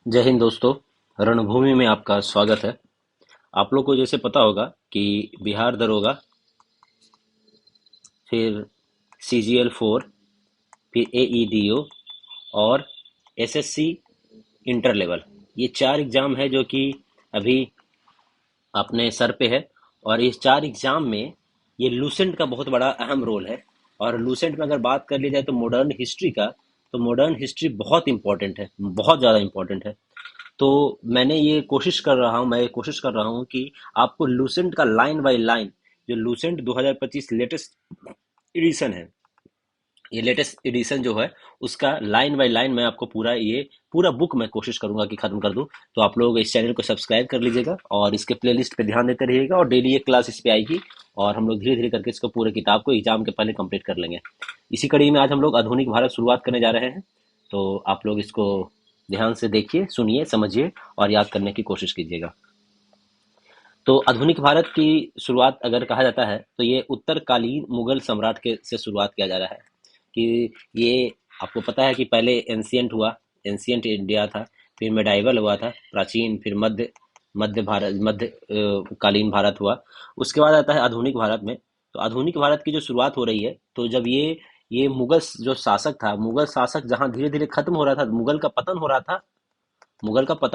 जय हिंद दोस्तों। रणभूमि में आपका स्वागत है। आप लोग को जैसे पता होगा कि बिहार दरोगा, फिर CGL 4, फिर AEDO और SSC इंटर लेवल, ये चार एग्जाम है जो कि अभी अपने सर पे है। और इस चार एग्जाम में ये लूसेंट का बहुत बड़ा अहम रोल है। और लूसेंट में अगर बात कर ली जाए तो मॉडर्न हिस्ट्री का, तो मॉडर्न हिस्ट्री बहुत इंपॉर्टेंट है, बहुत ज़्यादा इंपॉर्टेंट है। तो मैं ये कोशिश कर रहा हूँ कि आपको लूसेंट का लाइन बाय लाइन, जो लूसेंट 2025 लेटेस्ट एडिशन है, ये लेटेस्ट एडिशन जो है, उसका लाइन बाय लाइन मैं आपको पूरा बुक मैं कोशिश करूंगा कि खत्म कर दूं। तो आप लोग इस चैनल को सब्सक्राइब कर लीजिएगा और इसके प्लेलिस्ट पे ध्यान देते रहिएगा, और डेली एक क्लास इस पे आएगी। और हम लोग धीरे धीरे करके इसको पूरे किताब को एग्जाम के पहले कंप्लीट कर लेंगे। इसी कड़ी में आज हम लोग आधुनिक भारत शुरुआत करने जा रहे हैं। तो आप लोग इसको ध्यान से देखिए, सुनिए, समझिए और याद करने की कोशिश कीजिएगा। तो आधुनिक भारत की शुरुआत अगर कहा जाता है तो ये उत्तरकालीन मुगल सम्राट के से शुरुआत किया जा रहा है। कि ये आपको पता है कि पहले एंशियंट हुआ, एंशियंट इंडिया था, फिर मेडाइवल हुआ था प्राचीन, फिर मध्य कालीन भारत हुआ। उसके बाद आता है आधुनिक भारत में। तो आधुनिक भारत की जो शुरुआत हो रही है, तो जब ये मुगल जो शासक था, मुगल शासक जहाँ धीरे धीरे खत्म हो रहा था, मुगल का पतन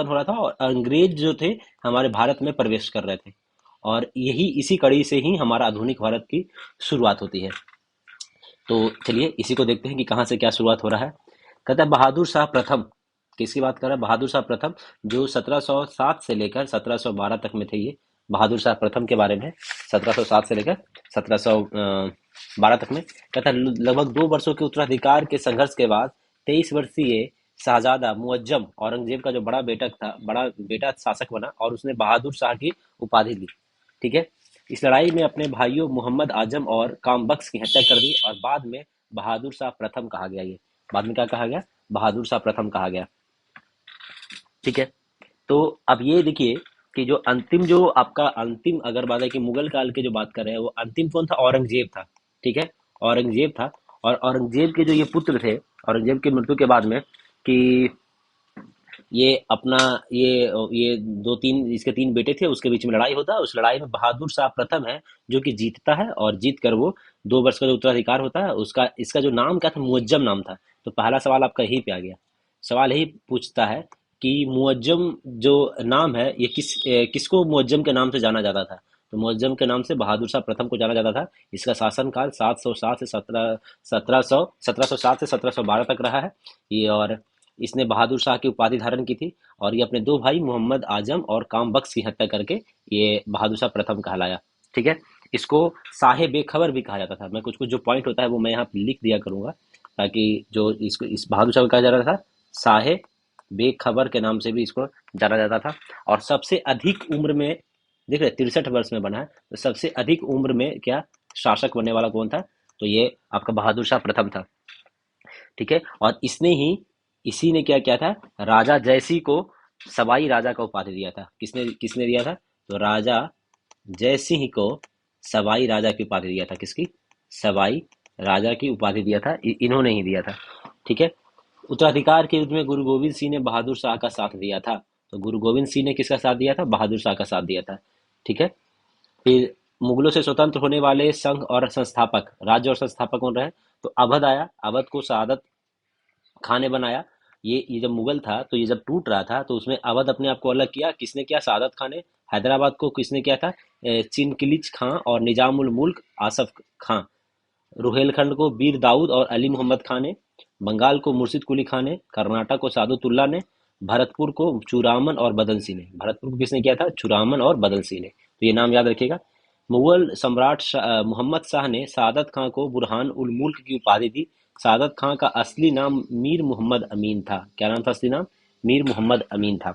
हो रहा था और अंग्रेज जो थे हमारे भारत में प्रवेश कर रहे थे। और यही इसी कड़ी से ही हमारा आधुनिक भारत की शुरुआत होती है। तो चलिए इसी को देखते हैं कि कहाँ से क्या शुरुआत हो रहा है। कहता है बहादुर शाह प्रथम। किसकी बात कर रहा है? बहादुर शाह प्रथम, जो 1707 से लेकर 1712 तक में थे। ये बहादुर शाह प्रथम के बारे में, 1707 से लेकर 1712 तक में। कहता है लगभग 2 वर्षों के उत्तराधिकार के संघर्ष के बाद 23 वर्षीय शाहजादा मुअज्जम औरंगजेब का जो बड़ा बेटा शासक बना, और उसने बहादुर शाह की उपाधि ली। ठीक है। इस लड़ाई में अपने भाइयों मोहम्मद आजम और कामबख्श की हत्या कर दी, और बाद में बहादुर शाह प्रथम कहा गया। ये बाद में क्या कहा गया? बहादुर शाह प्रथम कहा गया। ठीक है। तो अब ये देखिए कि जो आपका अंतिम, अगर बात है कि मुगल काल के जो बात कर रहे हैं, वो अंतिम कौन था? औरंगजेब था। ठीक है। औरंगजेब था। और औरंगजेब के जो ये पुत्र थे, औरंगजेब की मृत्यु के बाद में, कि ये अपना ये दो तीन, इसके तीन बेटे थे, उसके बीच में लड़ाई होता है। उस लड़ाई में बहादुर शाह प्रथम है जो कि जीतता है, और जीत कर वो 2 वर्ष का जो उत्तराधिकार होता है उसका, इसका जो नाम क्या था? मुअज्जम नाम था। तो पहला सवाल आपका यही पे आ गया। सवाल यही पूछता है कि मुअज्जम जो नाम है, ये किसको मुअज्जम के नाम से जाना जाता था? तो मुअज्जम के नाम से बहादुर शाह प्रथम को जाना जाता था। इसका शासनकाल 1707 से 1712 तक रहा है ये। और इसने बहादुर शाह की उपाधि धारण की थी, और ये अपने दो भाई मोहम्मद आजम और काम बख्श की हत्या करके ये बहादुर शाह प्रथम कहलाया। ठीक है। इसको साहे बेखबर भी कहा जाता था। मैं कुछ कुछ जो पॉइंट होता है वो मैं यहाँ पे लिख दिया करूंगा, ताकि जो इसको, इस बहादुर शाह को कहा जा रहा था साहे बेखबर के नाम से भी इसको जाना जाता था। और सबसे अधिक उम्र में, देख रहे 63 वर्ष में बना है, तो सबसे अधिक उम्र में क्या शासक बनने वाला कौन था? तो ये आपका बहादुर शाह प्रथम था। ठीक है। और इसी ने क्या किया था? राजा जयसिंह को सवाई राजा का उपाधि दिया था। किसने किसने दिया था? तो राजा जयसिंह को सवाई राजा की उपाधि दिया था। किसकी? सवाई राजा की उपाधि दिया था, इन्होंने ही दिया था। ठीक है। उत्तराधिकार के युद्ध में गुरु गोविंद सिंह ने बहादुर शाह का साथ दिया था। तो गुरु गोविंद सिंह ने किसका साथ दिया था? बहादुर शाह का साथ दिया था। ठीक है। फिर मुगलों से स्वतंत्र होने वाले संघ और संस्थापक, राज्य और संस्थापक कौन रहे? तो अवध आया। अवध को सादत खां ने बनाया। ये जब मुगल था, तो ये जब टूट रहा था, तो उसमें अवध अपने आप को अलग किया। किसने किया? सादत खां ने। हैदराबाद को किसने किया था? चिनकिलिच खां और निजामुल मुल्क आसफ खां। रुहेलखंड को बीर दाऊद और अली मोहम्मद खां ने। बंगाल को मुर्शिद कुली खां ने। कर्नाटक को सादुतुल्ला ने। भरतपुर को चूरामन और बदन सिंह ने। भरतपुर को किसने किया था? चूरामन और बदन सिंह ने। तो ये नाम याद रखिएगा। मुगल सम्राट मोहम्मद शाह ने सादत खां को बुरहान उल मुल्क की उपाधि दी। सादत खां का असली नाम मीर मोहम्मद अमीन था। क्या नाम था असली नाम? मीर मोहम्मद अमीन था।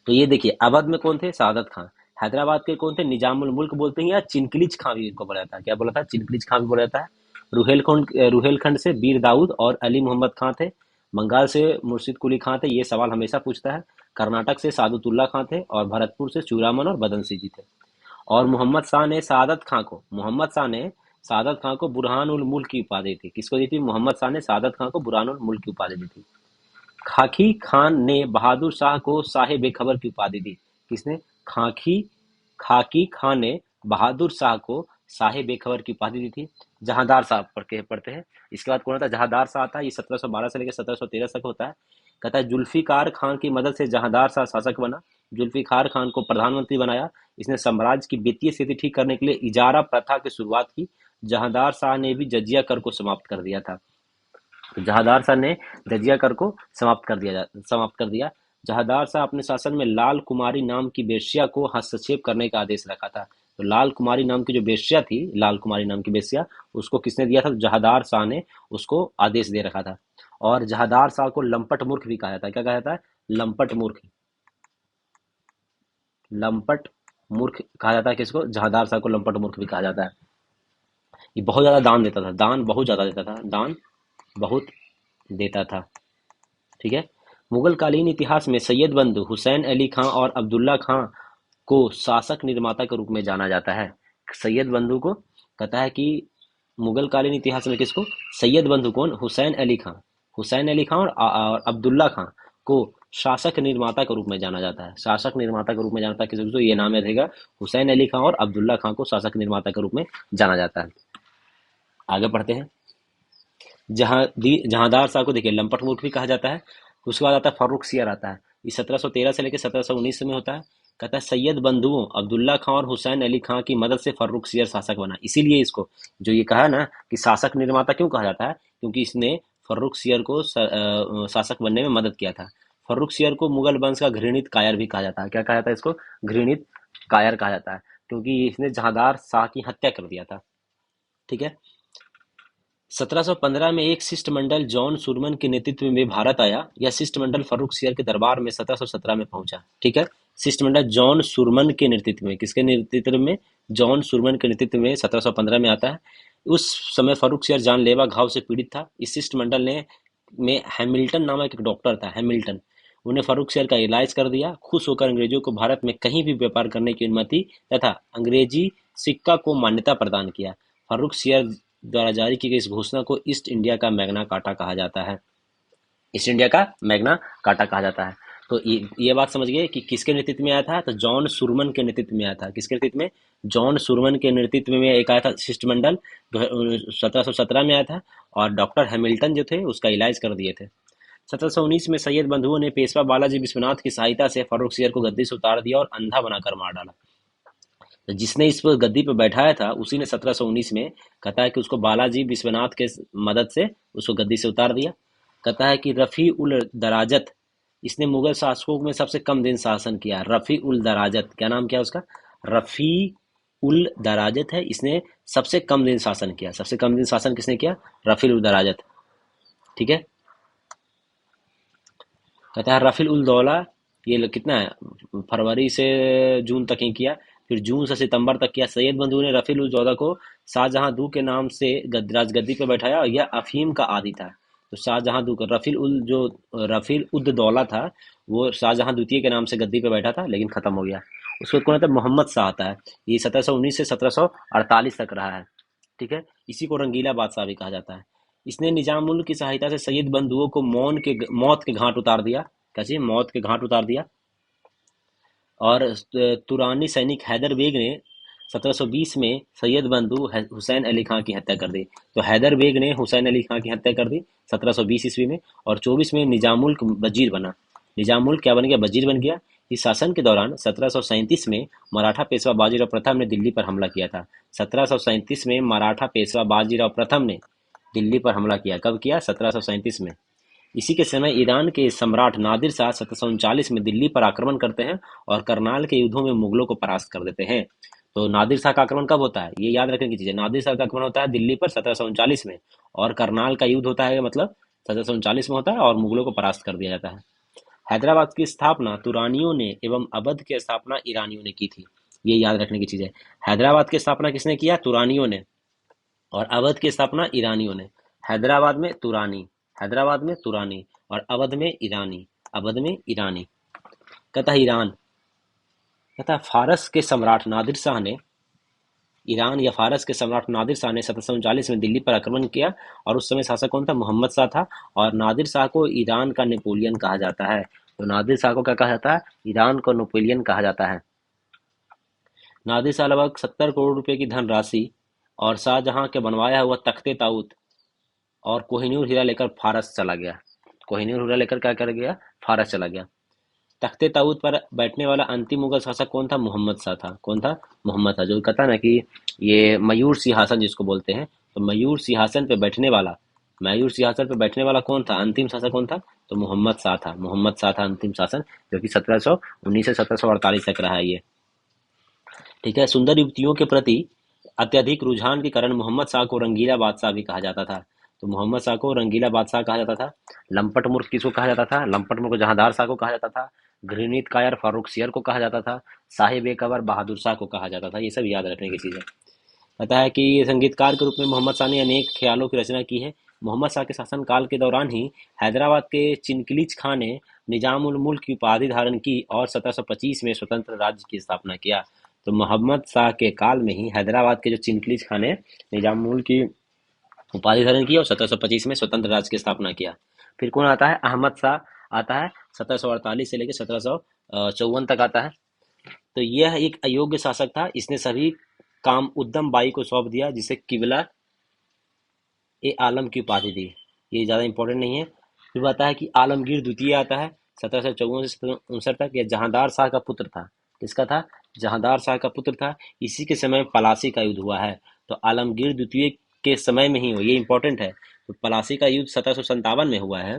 तो ये देखिए, अवध में कौन थे? सादत खां। हैदराबाद के कौन थे? निजामुल मुल्क बोलते हैं, या चिनकलिज खां भी इनको बोला जाता है। क्या बोला था? चिनकलिज खां भी बोला जाता है। रुहेलखंड से बीर दाऊद और अली मोहम्मद खां थे। बंगाल से मुर्शिद कुली खां थे। ये सवाल हमेशा पूछता है। कर्नाटक से सादुतुल्ला खां थे, और भरतपुर से चूरामन और बदन सिंह जी थे। और मोहम्मद शाह ने सादत खां को बुरहान उल मुल्क की उपाधि दी थी। किसको दी थी? मोहम्मद शाह ने सादत खां को बुरहान उल मुल्क की उपाधि दी थी। खाकी खान ने बहादुर शाह को शाहे बेखबर की उपाधि दी। किसने? खाकी खाकी खान ने बहादुर शाह को शाहे बेखबर की उपाधि दी थी। जहांदार शाह पढ़ते हैं। इसके बाद कौन होता है? जहांदार शाह था। ये 1712 से लेकर 1713 तक होता है। कहता है जुल्फिकार खान की मदद से जहांदार शाह शासक बना। जुल्फिकार खान को प्रधानमंत्री बनाया। इसने साम्राज्य की वित्तीय स्थिति ठीक करने के लिए इजारा प्रथा की शुरुआत की। जहांदार शाह ने भी जजिया कर को समाप्त कर दिया था। तो जहांदार शाह ने जजिया कर को समाप्त कर दिया। जहांदार शाह अपने शासन में लाल कुमारी नाम की वेश्या को हस्तक्षेप करने का आदेश रखा था। तो लाल कुमारी नाम की जो वेश्या थी, लाल कुमारी नाम की वेश्या, उसको किसने दिया था? तो जहांदार शाह ने उसको आदेश दे रखा था। और जहांदार शाह को लंपट मूर्ख भी कहा जाता है। क्या कहा जाता है? लंपट मूर्ख। लंपट मूर्ख कहा जाता है किसको? जहांदार शाह को लंपट मूर्ख भी कहा जाता है। ये बहुत ज्यादा दान देता था, दान बहुत ज्यादा देता था, दान बहुत देता था। ठीक है। मुगल कालीन इतिहास में सैयद बंधु हुसैन अली खां और अब्दुल्ला खां को शासक निर्माता के रूप में जाना जाता है। सैयद बंधु को कहता है कि मुगल कालीन इतिहास में किसको? सैयद बंधु कौन? हुसैन अली खां। हुसैन अली खां और अब्दुल्ला खां को शासक निर्माता के रूप में जाना जाता है। शासक निर्माता के रूप में जाना जाता है किसी को? ये नाम याद रहेगा। हुसैन अली खां और अब्दुल्ला खां को शासक निर्माता के रूप में जाना जाता है। आगे पढ़ते हैं। जहांदार शाह को देखिए लंपट मूर्ख भी कहा जाता है। उसके बाद आता है फर्रुख सियर आता है। ये 1713 से लेकर 1719 में होता है। कहता है सैयद बंधुओं अब्दुल्ला खां और हुसैन अली खां की मदद से फर्रुख सियर शासक बना। इसीलिए इसको जो ये कहा ना कि शासक निर्माता क्यों कहा जाता है? क्योंकि इसने फर्रुख सियर को शासक बनने में मदद किया था। फर्रुख सियर को मुगल वंश का घृणित कायर भी कहा जाता है। क्या कहा जाता है इसको? घृणित कायर कहा जाता है, क्योंकि इसने जहांदार शाह की हत्या कर दिया था। ठीक है। 1715 में एक शिष्टमंडल जॉन सुरमन के नेतृत्व में भारत आया। यह शिष्टमंडल फर्रुख सियर के दरबार में 1717 में पहुंचा। ठीक है। शिष्टमंडल जॉन सुरमन के नेतृत्व में, किसके नेतृत्व में? जॉन सुरमन के नेतृत्व में 1715 में आता है। उस समय फर्रुख सियर जानलेवा घाव से पीड़ित था। इस शिष्टमंडल ने में हैमिल्टन नामक एक डॉक्टर था, हैमिल्टन। उन्हें फर्रुख सियर का इलाज कर दिया। खुश होकर अंग्रेजों को भारत में कहीं भी व्यापार करने की अनुमति तथा अंग्रेजी सिक्का को मान्यता प्रदान किया। फर्रुख सियर द्वारा जारी की गई इस घोषणा को ईस्ट इंडिया का मैग्ना कार्टा कहा जाता है। ईस्ट इंडिया का मैग्ना कार्टा कहा जाता है। तो ये बात समझ गए कि किसके नेतृत्व में आया था? तो जॉन सुरमन के नेतृत्व में आया था। किसके नेतृत्व में? जॉन सुरमन के नेतृत्व में एक आया था शिष्टमंडल, 1717 में आया था। और डॉक्टर हैमिल्टन जो थे उसका इलाज कर दिए थे। 1719 में सैयद बंधुओं ने पेशवा बालाजी विश्वनाथ की सहायता से फर्रुख सियर को गद्दी से उतार दिया और अंधा बनाकर मार डाला। तो जिसने इस पर गद्दी पर बैठाया था उसी ने 1719 में कहता है कि उसको बालाजी विश्वनाथ के मदद से उसको गद्दी से उतार दिया। कहता है कि रफ़ी उल दराजत, इसने मुगल शासकों में सबसे कम दिन शासन किया। रफ़ी उल दराजत, क्या नाम क्या उसका? रफ़ी उल दराजत है। इसने सबसे कम दिन शासन किया। सबसे कम दिन शासन किसने किया? रफ़ी उल दराजत। ठीक है। कहता है रफ़ी उल दौला, ये कितना है? फरवरी से जून तक ही किया। फिर जून से सितंबर तक किया। सैयद बंधु ने रफ़ी उल दौला को शाहजहां दू के नाम से राजगद्दी पर बैठाया और यह अफीम का आदी था। तो शाहजहां दू का रफ़ी उद दौला था, वो शाहजहां द्वितीय के नाम से गद्दी पे बैठा था, लेकिन खत्म हो गया। उसके बाद कौन आता है? मोहम्मद शाह आता है। ये 1719 से 1748 तक रहा है। ठीक है। इसी को रंगीला बादशाह भी कहा जाता है। इसने निजामुल की सहायता से सैयद बंधुओं को मौत के घाट उतार दिया। कैसे? मौत के घाट उतार दिया। और तुरानी सैनिक हैदर बेग ने 1720 में सैयद बंधु हुसैन अली खां की हत्या कर दी। तो हैदर बेग ने हुसैन अली खां की हत्या कर दी 1720 ईस्वी में। और 24 में निजामुल वजीर बना। निजामुल क्या बन गया? वजीर बन गया। इस शासन के दौरान 1737 में मराठा पेशवा बाजीराव प्रथम ने दिल्ली पर हमला किया था। 1737 में मराठा पेशवा बाजीराव प्रथम ने दिल्ली पर हमला किया। कब किया? 1737 में। इसी के समय ईरान के सम्राट नादिर शाह 1739 में दिल्ली पर आक्रमण करते हैं और करनाल के युद्धों में मुगलों को परास्त कर देते हैं। तो नादिर शाह का आक्रमण कब होता है? ये याद रखने की चीज है। नादिर शाह का आक्रमण होता है दिल्ली पर 1739 में, और करनाल का युद्ध होता है मतलब 1739 में होता है, और मुगलों को परास्त कर दिया जाता है। हैदराबाद की स्थापना तुरानियों ने एवं अवध की स्थापना ईरानियों ने की थी। ये याद रखने की चीज है। हैदराबाद की स्थापना किसने किया? तुरानियों ने। और अवध की स्थापना ईरानियों ने। हैदराबाद में तुरानी, हैदराबाद में तुरानी, और अवध में ईरानी, अवध में ईरानी। कहता है ईरान, कहता है फारस के सम्राट नादिर शाह ने ईरान या फारस के सम्राट नादिर शाह ने 1739 में दिल्ली पर आक्रमण किया, और उस समय शासक कौन था? मोहम्मद शाह था। और नादिर शाह को ईरान का नेपोलियन कहा जाता है। तो नादिर शाह को क्या कहा जाता है? ईरान को नेपोलियन कहा जाता है। नादिर शाह लगभग 70 करोड़ रुपए की धनराशि और शाहजहां के बनवाया हुआ तख्ते ताऊत और कोहिनूर हीरा लेकर फारस चला गया। कोहिनूर हीरा लेकर क्या कर गया? फारस चला गया। तख्ते ताऊत पर बैठने वाला अंतिम मुगल शासक कौन था? मोहम्मद शाह था। कौन था? मोहम्मद था। जो कहता ना कि ये मयूर सिंहासन जिसको बोलते हैं, तो मयूर सिंहासन पे बैठने वाला कौन था? अंतिम शासक कौन था? तो मोहम्मद शाह था। मोहम्मद शाह था अंतिम शासन, जो कि 1719 से 1748 तक रहा है ये। ठीक है। सुंदर युवतियों के प्रति अत्यधिक रुझान के कारण मोहम्मद शाह को रंगीला बादशाह भी कहा जाता था। तो मोहम्मद शाह को रंगीला बादशाह कहा जाता था। लंपट मूर्ख किसको कहा जाता था? लंपट मूर्ख जहांदार शाह को कहा जाता था। घृणित कायर फारूक सियर को कहा जाता था। साहिब एकबर बहादुर शाह को कहा जाता था। ये सब याद रखने की चीज़ है। पता है कि ये संगीतकार के रूप में मोहम्मद शाह ने अनेक ख्यालों की रचना की है। मोहम्मद शाह के शासनकाल के दौरान ही हैदराबाद के चिनकिलीज खां ने निजाम उल मुल्क की उपाधि धारण की और 1725 में स्वतंत्र राज्य की स्थापना किया। तो मोहम्मद शाह के काल में ही हैदराबाद के जो चिनकिलीज खां ने निजाम उल मुल्क की उपाधि धारण की और 1725 में स्वतंत्र राज्य की स्थापना किया। फिर कौन आता है? अहमद शाह आता है। 1748 से लेकर 1754 तक आता है। तो यह एक अयोग्य शासक था। इसने सभी काम उद्दम बाई को सौंप दिया, जिसे किबला ए आलम की उपाधि दी। ये ज़्यादा इंपॉर्टेंट नहीं है। फिर आता है कि आलमगीर द्वितीय आता है 1754 से 1759 तक। यह जहांदार शाह का पुत्र था। किसका था? जहांदार शाह का पुत्र था। इसी के समय पलासी का युद्ध हुआ है। तो आलमगीर द्वितीय के समय में ही हो, ये इंपॉर्टेंट है। तो पलासी का युद्ध 1757 में हुआ है।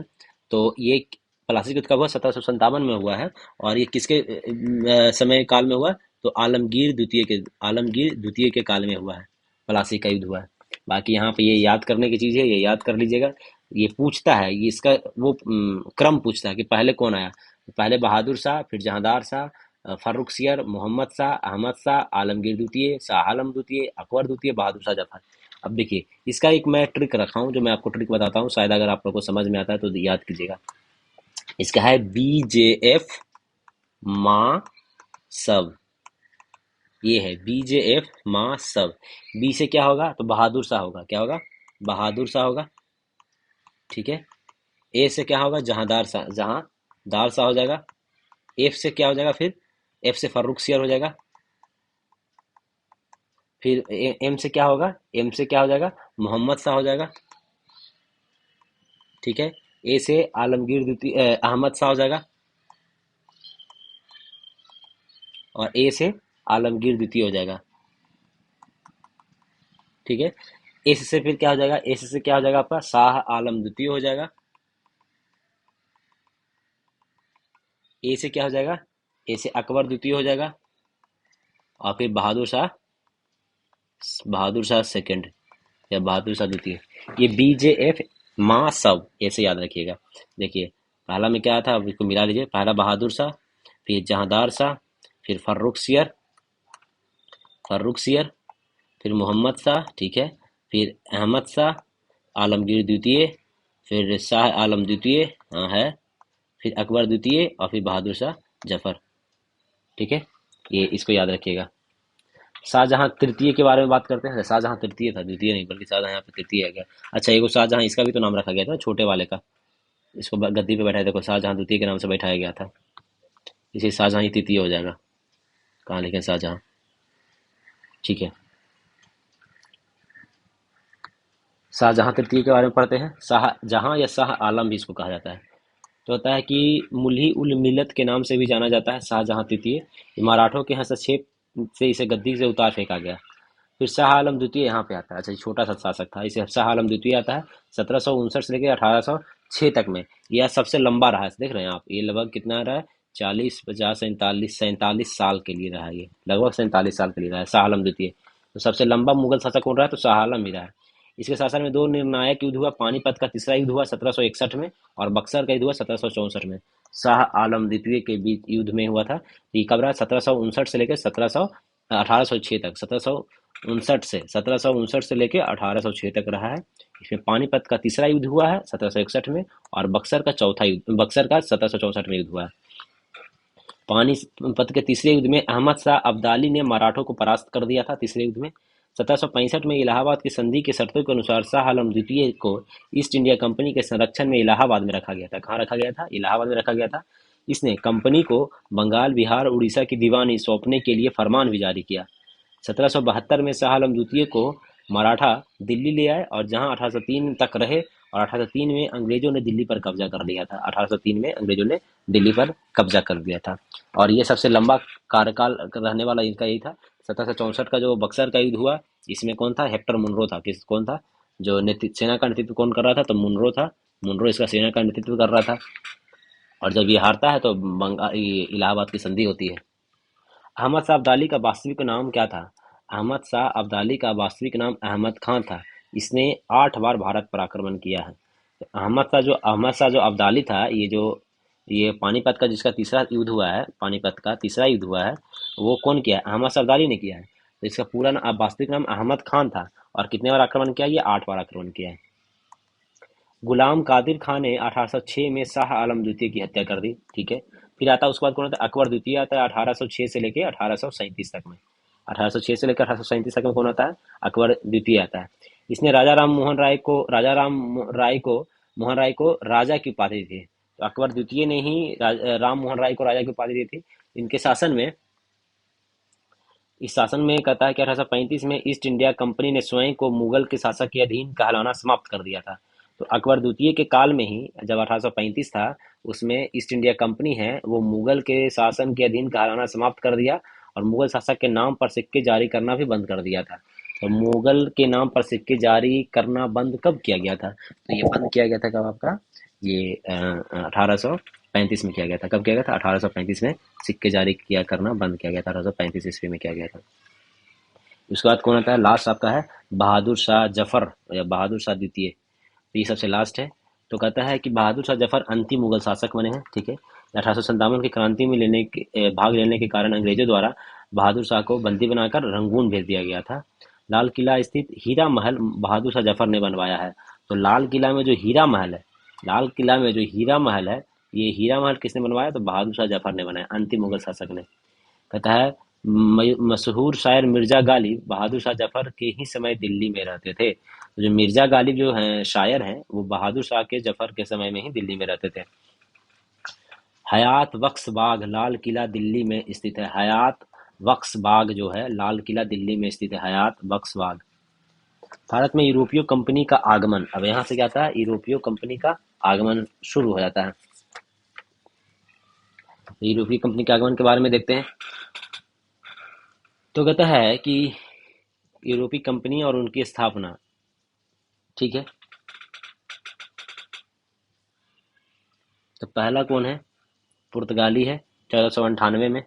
तो ये पलासी का युद्ध कब हुआ? 1757 में हुआ है। और ये किसके समय काल में हुआ? तो आलमगीर द्वितीय के काल में हुआ है, पलासी का युद्ध हुआ है। बाकी यहाँ पे ये याद करने की चीज़ है, ये याद कर लीजिएगा। ये पूछता है, ये इसका वो क्रम पूछता है कि पहले कौन आया। पहले बहादुर शाह, फिर जहांदार शाह, फारूक सियर, मोहम्मद शाह, अहमद शाह, आलमगीर द्वितीय, शाह आलम द्वितीय, अकबर द्वितीय, बहादुर शाह जफर। अब देखिए, इसका एक मैं ट्रिक रखा हूँ, जो मैं आपको ट्रिक बताता हूँ, शायद अगर आप लोग को समझ में आता है तो याद कीजिएगा। इसका है BJF माँ सब। ये है BJF माँ सब। बी से क्या होगा? तो बहादुर शाह होगा। क्या होगा? बहादुर शाह होगा। ठीक है। ए से क्या होगा? जहांदार शाह, जहांदार शाह हो जाएगा। एफ से क्या हो जाएगा? फिर एफ से फर्रुख सियर हो जाएगा। फिर एम से क्या होगा? एम से क्या हो जाएगा? मोहम्मद शाह हो जाएगा। ठीक है। ए से आलमगीर द्वितीय अहमद शाह हो जाएगा। और ए से आलमगीर द्वितीय हो जाएगा। ठीक है। एस से फिर क्या हो जाएगा? एस से क्या हो जाएगा आपका? शाह आलम द्वितीय हो जाएगा। ए से क्या हो जाएगा? ए से अकबर द्वितीय हो जाएगा। और फिर बहादुर शाह सेकंड या बहादुर शाह द्वितीय। ये BJF माँ सब, ऐसे याद रखिएगा। देखिए, पहला में क्या था, अब इसको मिला लीजिए। पहला बहादुर शाह, फिर जहांदार शाह, फिर फर्रुख सियर, फिर मोहम्मद शाह। ठीक है। फिर अहमद शाह, आलमगीर द्वितीय, फिर शाह आलम द्वितीय, हाँ है, फिर अकबर द्वितीय, और फिर बहादुर शाह जफर। ठीक है। ये इसको याद रखिएगा। शाहजहां तृतीय के बारे में बात करते हैं। शाहजहां तृतीय था, द्वितीय नहीं, बल्कि शाहजहां यहाँ पे तृतीय है गया। अच्छा, एगो शाहजहां, इसका भी तो नाम रखा गया था छोटे वाले का। इसको गद्दी पे बैठाया, देखो शाहजहां द्वितीय के नाम से बैठाया गया था। इसे शाहजहां ही तृतीय हो जाएगा। कहाँ लिखे? शाहजहां। ठीक है। शाहजहां तृतीय के बारे में पढ़ते हैं। शाहजहां या शाह आलम भी इसको कहा जाता है। तो होता है कि मुल्ही उल मिलत के नाम से भी जाना जाता है शाहजहां तृतीय। मराठों के हस्तक्षेप से इसे गद्दी से उतार फेंका गया। फिर शाह आलम द्वितीय यहाँ पे आता है। अच्छा, ये छोटा सा शासक था, इसे शाह आलम द्वितीय आता है 1759 से लेकर 1806 तक में। यह सबसे लंबा रहा है। देख रहे हैं आप, ये लगभग कितना रहा है? 40, 50, 47 साल के लिए रहा है। ये लगभग 47 साल के लिए रहा है शाह आलम द्वितीय। तो सबसे लंबा मुगल शासक कौन रहा है? तो शाह आलम ही रहा है। इसके शासन में दो निर्णायक युद्ध हुआ। पानीपत का तीसरा युद्ध हुआ 1761 में, और बक्सर का युद्ध हुआ 1764 में। शाह आलम द्वितीय के बीच युद्ध में हुआ था। ये कब रहा? 1759 से लेकर 1806 तक। 1759 से लेकर 1806 तक रहा है। इसमें पानीपत का तीसरा युद्ध हुआ है 1761 में, और बक्सर का 1764 में युद्ध हुआ है। पानीपत के तीसरे युद्ध में अहमद शाह अब्दाली ने मराठों को परास्त कर दिया था तीसरे युद्ध में। 1765 में इलाहाबाद की संधि के शर्तों के अनुसार शाह आलम द्वितीय को ईस्ट इंडिया कंपनी के संरक्षण में इलाहाबाद में रखा गया था। कहाँ रखा गया था? इलाहाबाद में रखा गया था। इसने कंपनी को बंगाल, बिहार, उड़ीसा की दीवानी सौंपने के लिए फरमान भी जारी किया। 1772 में शाह आलम द्वितीय को मराठा दिल्ली ले आए और जहां 1803 तक रहे, और 1803 में अंग्रेजों ने दिल्ली पर कब्जा कर लिया था। 1803 में अंग्रेजों ने दिल्ली पर कब्जा कर लिया था, और ये सबसे लंबा कार्यकाल रहने वाला इनका यही था। 1764 का जो बक्सर का युद्ध हुआ, इसमें कौन था? हेक्टर मुनरो था। कौन था जो नेतृत्व, सेना का नेतृत्व कौन कर रहा था? तो मुनरो था। मुनरो इसका सेना का नेतृत्व कर रहा था। और जब ये हारता है तो इलाहाबाद की संधि होती है। अहमद शाह अब्दाली का वास्तविक नाम क्या था? अहमद शाह अब्दाली का वास्तविक नाम अहमद खां था। इसने 8 बार भारत पर आक्रमण किया है। तो अहमद शाह जो अब्दाली था, ये पानीपत का जिसका तीसरा युद्ध हुआ है, पानीपत का तीसरा युद्ध हुआ है, वो कौन किया है? अहमद शाह अब्दाली ने किया है। तो इसका पूरा वास्तविक नाम अहमद खान था। और कितने बार आक्रमण किया? ये 8 बार आक्रमण किया है। गुलाम कादिर खान ने 1806 में शाह आलम द्वितीय की हत्या कर दी। ठीक है। फिर आता है, उसके बाद कौन आता है? अकबर द्वितीय आता है 1806 से लेके 1837 तक में। 1806 से लेकर 1837 तक में कौन आता है? अकबर द्वितीय आता है। इसने राजा राम मोहन राय को राजा की उपाधि दी थी। तो अकबर द्वितीय ने ही राम मोहन राय को राजा की उपाधि दी थी। इनके शासन में इस शासन में कहता है कि 1835 में ईस्ट इंडिया कंपनी ने स्वयं को मुगल के शासक के अधीन कहलाना समाप्त कर दिया था। तो अकबर द्वितीय के काल में ही, जब 1835 था, उसमें ईस्ट इंडिया कंपनी है वो मुगल के शासन के अधीन कहलाना समाप्त कर दिया, और मुगल शासक के नाम पर सिक्के जारी करना भी बंद कर दिया था। तो मुगल के नाम पर सिक्के जारी करना बंद कब किया गया था? तो ये बंद किया गया था कब आपका? ये 1835 में किया गया था। कब किया गया था? 1835 में सिक्के जारी किया करना बंद किया गया था। 1835 ईस्वी में किया गया था। उसके बाद कौन आता है? लास्ट आपका है बहादुर शाह जफर या बहादुर शाह द्वितीय। तो ये सबसे लास्ट है। तो कहता है कि बहादुर शाह जफर अंतिम मुगल शासक बने हैं। ठीक है। 1857 की क्रांति में भाग लेने के कारण अंग्रेजों द्वारा बहादुर शाह को बंदी बनाकर रंगून भेज दिया गया था। लाल किला स्थित हीरा महल बहादुर शाह जफर ने बनवाया है। तो लाल किला में जो हीरा महल है, लाल किला में जो हीरा महल है, ये हीरा महल किसने बनवाया? तो बहादुर शाह जफर ने बनाया, अंतिम मुगल शासक ने। कहता है मशहूर शायर मिर्जा गालिब बहादुर शाह जफर के ही समय दिल्ली में रहते थे। तो जो मिर्जा गालिब जो हैं शायर हैं, वो बहादुर शाह के जफर के समय में ही दिल्ली में रहते थे। हयात बख्श बाग लाल किला दिल्ली में स्थित है। हयात बख्श बाग जो है लाल किला दिल्ली में स्थित है। हयात बख्श बाग। भारत में यूरोपीय कंपनी का आगमन। अब यहाँ से क्या आता है? यूरोपीय कंपनी का आगमन शुरू हो जाता है। यूरोपीय कंपनी के आगमन के बारे में देखते हैं। तो कहता है कि यूरोपीय कंपनी और उनकी स्थापना। ठीक है। तो पहला कौन है? पुर्तगाली है 1498 में।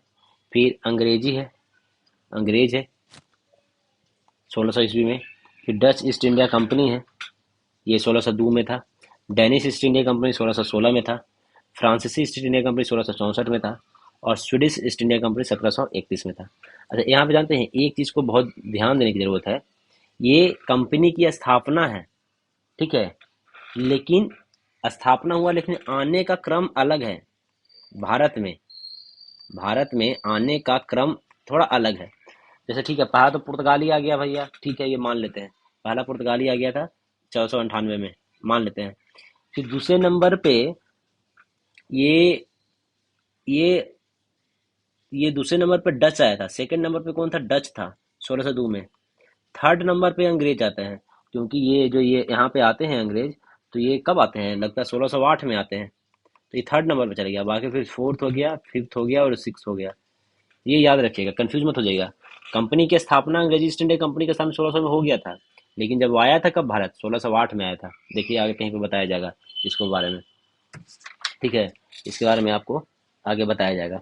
फिर अंग्रेजी है, अंग्रेज है 1600 ईस्वी में। फिर डच ईस्ट इंडिया कंपनी है, ये 1602 में था। डेनिश ईस्ट इंडिया कंपनी 1616 में था। फ्रांसीसी ईस्ट इंडिया कंपनी 1664 में था। और स्वीडिश ईस्ट इंडिया कंपनी 1731 में था। अच्छा, यहाँ पे जानते हैं एक चीज को बहुत ध्यान देने की जरूरत है। ये कंपनी की स्थापना है, ठीक है, लेकिन स्थापना हुआ लेकिन आने का क्रम अलग है। भारत में भारत में आने का क्रम थोड़ा अलग है। जैसे ठीक है, पहला तो पुर्तगाली आ गया भैया, ठीक है, ये मान लेते हैं। पहला पुर्तगाली आ गया था 1498 में, मान लेते हैं। फिर दूसरे नंबर पे ये ये ये दूसरे नंबर पे डच आया था। सेकंड नंबर पे कौन था? डच था 1602 में। थर्ड नंबर पे अंग्रेज आते हैं, क्योंकि ये यहाँ पे आते हैं अंग्रेज, तो ये कब आते हैं? लगता है 1608 में आते हैं। तो ये थर्ड नंबर पे चले गया। बाकी फिर फोर्थ हो गया, फिफ्थ हो गया और सिक्स हो गया। ये याद रखिएगा, कंफ्यूज मत हो जाइएगा। कंपनी की स्थापना अंग्रेजी ईस्ट इंडिया कंपनी के सामने 1600 में हो गया था, लेकिन जब वो आया था कब भारत? 1608 में आया था। देखिए आगे कहीं पे बताया जाएगा इसको बारे में, ठीक है, इसके बारे में आपको आगे बताया जाएगा।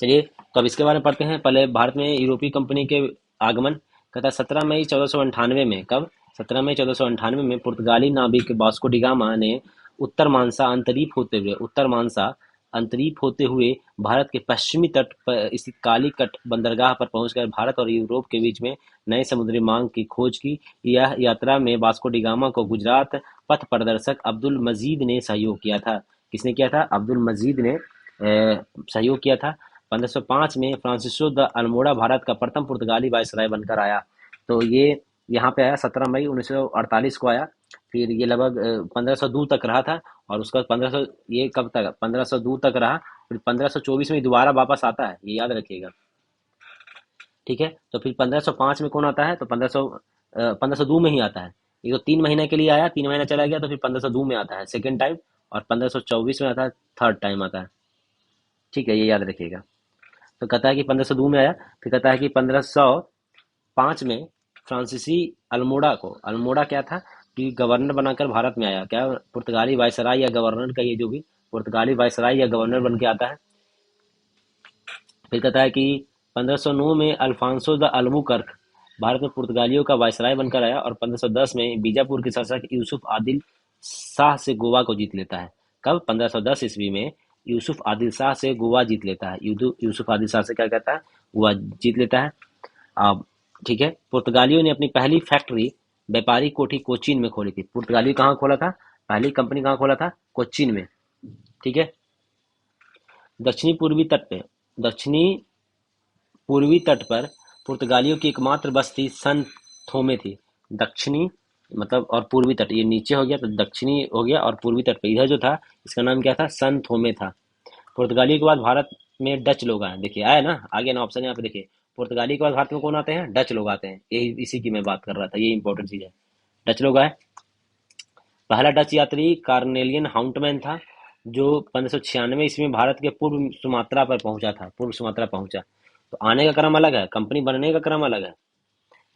चलिए, तो अब इसके बारे में पढ़ते हैं। पहले भारत में यूरोपीय कंपनी के आगमन। कहता है 17 मई 1498 में। कब? 17 मई 1498 में पुर्तगाली नाविक वास्को डी गामा ने उत्तर मानसा अंतरीप होते हुए भारत के पश्चिमी तट पर स्थित कालीकट बंदरगाह पर पहुंचकर भारत और यूरोप के बीच में नए समुद्री मार्ग की खोज की। यह यात्रा में वास्को डी गामा को गुजरात पथ प्रदर्शक अब्दुल मजीद ने सहयोग किया था। किसने किया था? अब्दुल मजीद ने सहयोग किया था। 1505 में फ्रांसिस्को द अल्मोड़ा भारत का प्रथम पुर्तगाली वायसराय बनकर आया। तो ये यहाँ पे आया 17 मई 1948 को आया। फिर ये लगभग 1502 तक रहा था। और उसका 1500, ये कब तक, 1502 तक रहा। फिर 1524 में दोबारा वापस आता है, ये याद रखिएगा। ठीक है, तो फिर 1505 में कौन आता है, तो 1502 में ही आता है। ये तो 3 महीने के लिए आया, 3 महीना चला गया, तो फिर 1502 में आता है सेकेंड टाइम। और 1524 में आता है, थर्ड टाइम आता है। ठीक है, ये याद रखिएगा। तो कहता है कि 1502 में आया। फिर कहता है कि 1505 में फ्रांसीसी अल्मोड़ा को, अल्मोड़ा क्या था कि गवर्नर बनाकर भारत में आया। क्या, पुर्तगाली वायसराय या गवर्नर का, ये जो भी पुर्तगाली वायसराय या गवर्नर बन के आता है। फिर कहता है कि 1509 में अल्फांसो द अल्बुकर्क भारत में पुर्तगालियों का वायसराय बनकर आया। और 1510 में बीजापुर के शासक यूसुफ आदिल शाह से गोवा को जीत लेता है। कब, 1510 ईस्वी में यूसुफ आदिल शाह से गोवा जीत लेता है। यूसुफ आदिल शाह से क्या कहता है, गोवा जीत लेता है। अब ठीक है, पुर्तगालियों ने अपनी पहली फैक्ट्री व्यापारी कोठी कोचीन में खोली थी। पुर्तगाली कहाँ खोला था, पहली कंपनी कहाँ खोला था, कोचीन में। ठीक है, दक्षिणी पूर्वी तट पे, दक्षिणी पूर्वी तट पर पुर्तगालियों की एकमात्र बस्ती सन थोमे थी। दक्षिणी मतलब, और पूर्वी तट, ये नीचे हो गया तो दक्षिणी हो गया, और पूर्वी तट पे इधर जो था इसका नाम क्या था, सन थोमे था। पुर्तगालियों के बाद भारत में डच लोग आए। देखिए आए ना, आगे ना ऑप्शन यहाँ पे देखिए, पुर्तगाली के बाद भारत में कौन आते हैं, डच लोग आते हैं। यही इसी की मैं बात कर रहा था, ये इंपॉर्टेंट चीज है। डच लोग आए। पहला डच यात्री कार्नेलियन हाउंटमैन था, जो 1596 ईस्वी में भारत के पूर्व सुमात्रा पर पहुंचा था, पूर्व सुमात्रा पहुंचा। तो आने का क्रम अलग है, कंपनी बनने का क्रम अलग है।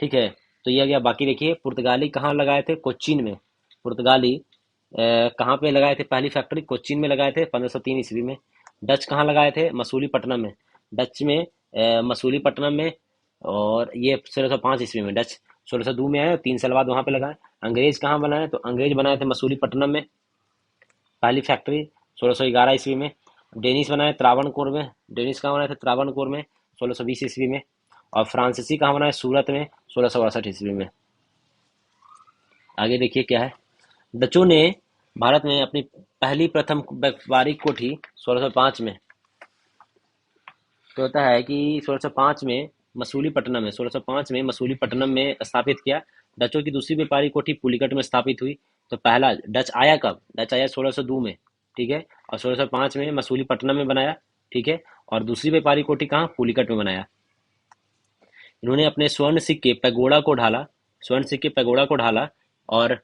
ठीक है, तो ये गया। बाकी देखिए, पुर्तगाली कहाँ लगाए थे, कोचीन में। पुर्तगाली कहाँ पे लगाए थे, पहली फैक्ट्री कोचीन में लगाए थे 1503 ईस्वी में। डच कहाँ लगाए थे, मसूलीपट्टनम में। डच में मसूलीपट्टनम में। और ये 1605 ईस्वी में, डच 1602 में आए, 3 साल बाद वहां पे लगाए। अंग्रेज कहाँ बनाए, तो अंग्रेज बनाए थे मसूलीपट्टनम में, पहली फैक्ट्री 1611 ईस्वी में। डेनिस बनाए त्रावणकोर में। डेनिस कहाँ बनाए थे, त्रावणकोर में 1620 ईस्वी में। और फ्रांसीसी कहाँ बनाए, सूरत में 1668 ईस्वी में। आगे देखिए क्या है। डचों ने भारत में अपनी पहली प्रथम व्यापारिक कोठी 1605 में, तो होता है कि 1605 में मसूलीपट्टनम में, 1605 में मसूलीपट्टनम में स्थापित किया। डचों की दूसरी व्यापारिक कोठी पुलिकट में स्थापित हुई। तो पहला डच आया कब, डच आया 1602 में। ठीक है, और 1605 में मसूलीपट्टनम में बनाया। ठीक है, और दूसरी व्यापारिक कोठी कहाँ, पुलिकट में बनाया। इन्होंने अपने स्वर्ण सिक्के पैगोडा को ढाला, स्वर्ण सिक्के पैगोडा को ढाला। और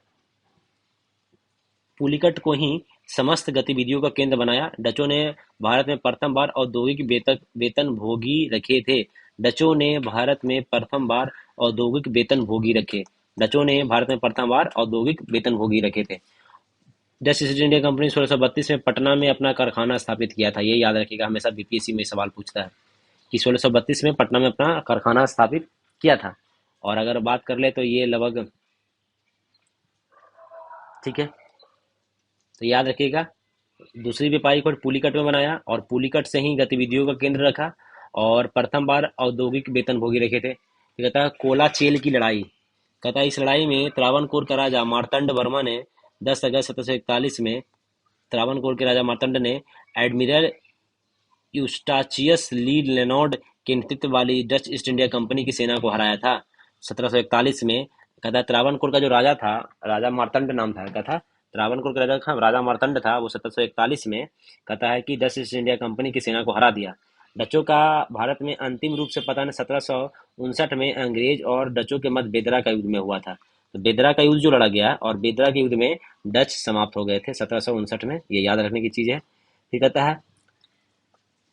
पुलिकट को ही समस्त गतिविधियों का केंद्र बनाया। डचों ने भारत में प्रथम बार औद्योगिक वेतन भोगी रखे थे। डचों ने भारत में प्रथम बार औद्योगिक वेतन भोगी रखे। डचों ने भारत में प्रथम बार औद्योगिक वेतन भोगी रखे थे। डच ईस्ट इंडिया कंपनी 1632 में पटना में अपना कारखाना स्थापित किया था। ये याद रखिएगा, हमेशा बीपीएससी में सवाल पूछता है कि 1632 में पटना में अपना कारखाना स्थापित किया था। और अगर बात कर ले तो ये लगभग, ठीक है, तो याद रखिएगा, दूसरी व्यापारिक कोड पुलिकट में बनाया और पुलिकट से ही गतिविधियों का केंद्र रखा। और प्रथम बार औद्योगिक वेतन भोगी रखे थे। तो कहता है कोला चेल की लड़ाई। कहता है इस लड़ाई में त्रावणकोर का राजा मार्तंड वर्मा ने 10 अगस्त 1741 में, त्रावणकोर के राजा मार्तंड ने एडमिरल यूस्टाचियस ली लेनॉर्ड के नेतृत्व वाली डच ईस्ट इंडिया कंपनी की सेना को हराया था 1741 में। कहता है त्रावणकोर का जो राजा था, राजा मार्तंड नाम था, कहता था त्रावणकोर का राजा मार्तंड था, वो 1741 में कहता है कि डच ईस्ट इंडिया कंपनी की सेना को हरा दिया। डचों का भारत में अंतिम रूप से पतन 1759 में अंग्रेज और डचों के मध्य बेदरा का युद्ध में हुआ था। तो बेदरा का युद्ध जो लड़ा गया, और बेदरा के युद्ध में डच समाप्त हो गए थे 1759 में। ये याद रखने की चीज है। फिर कहता है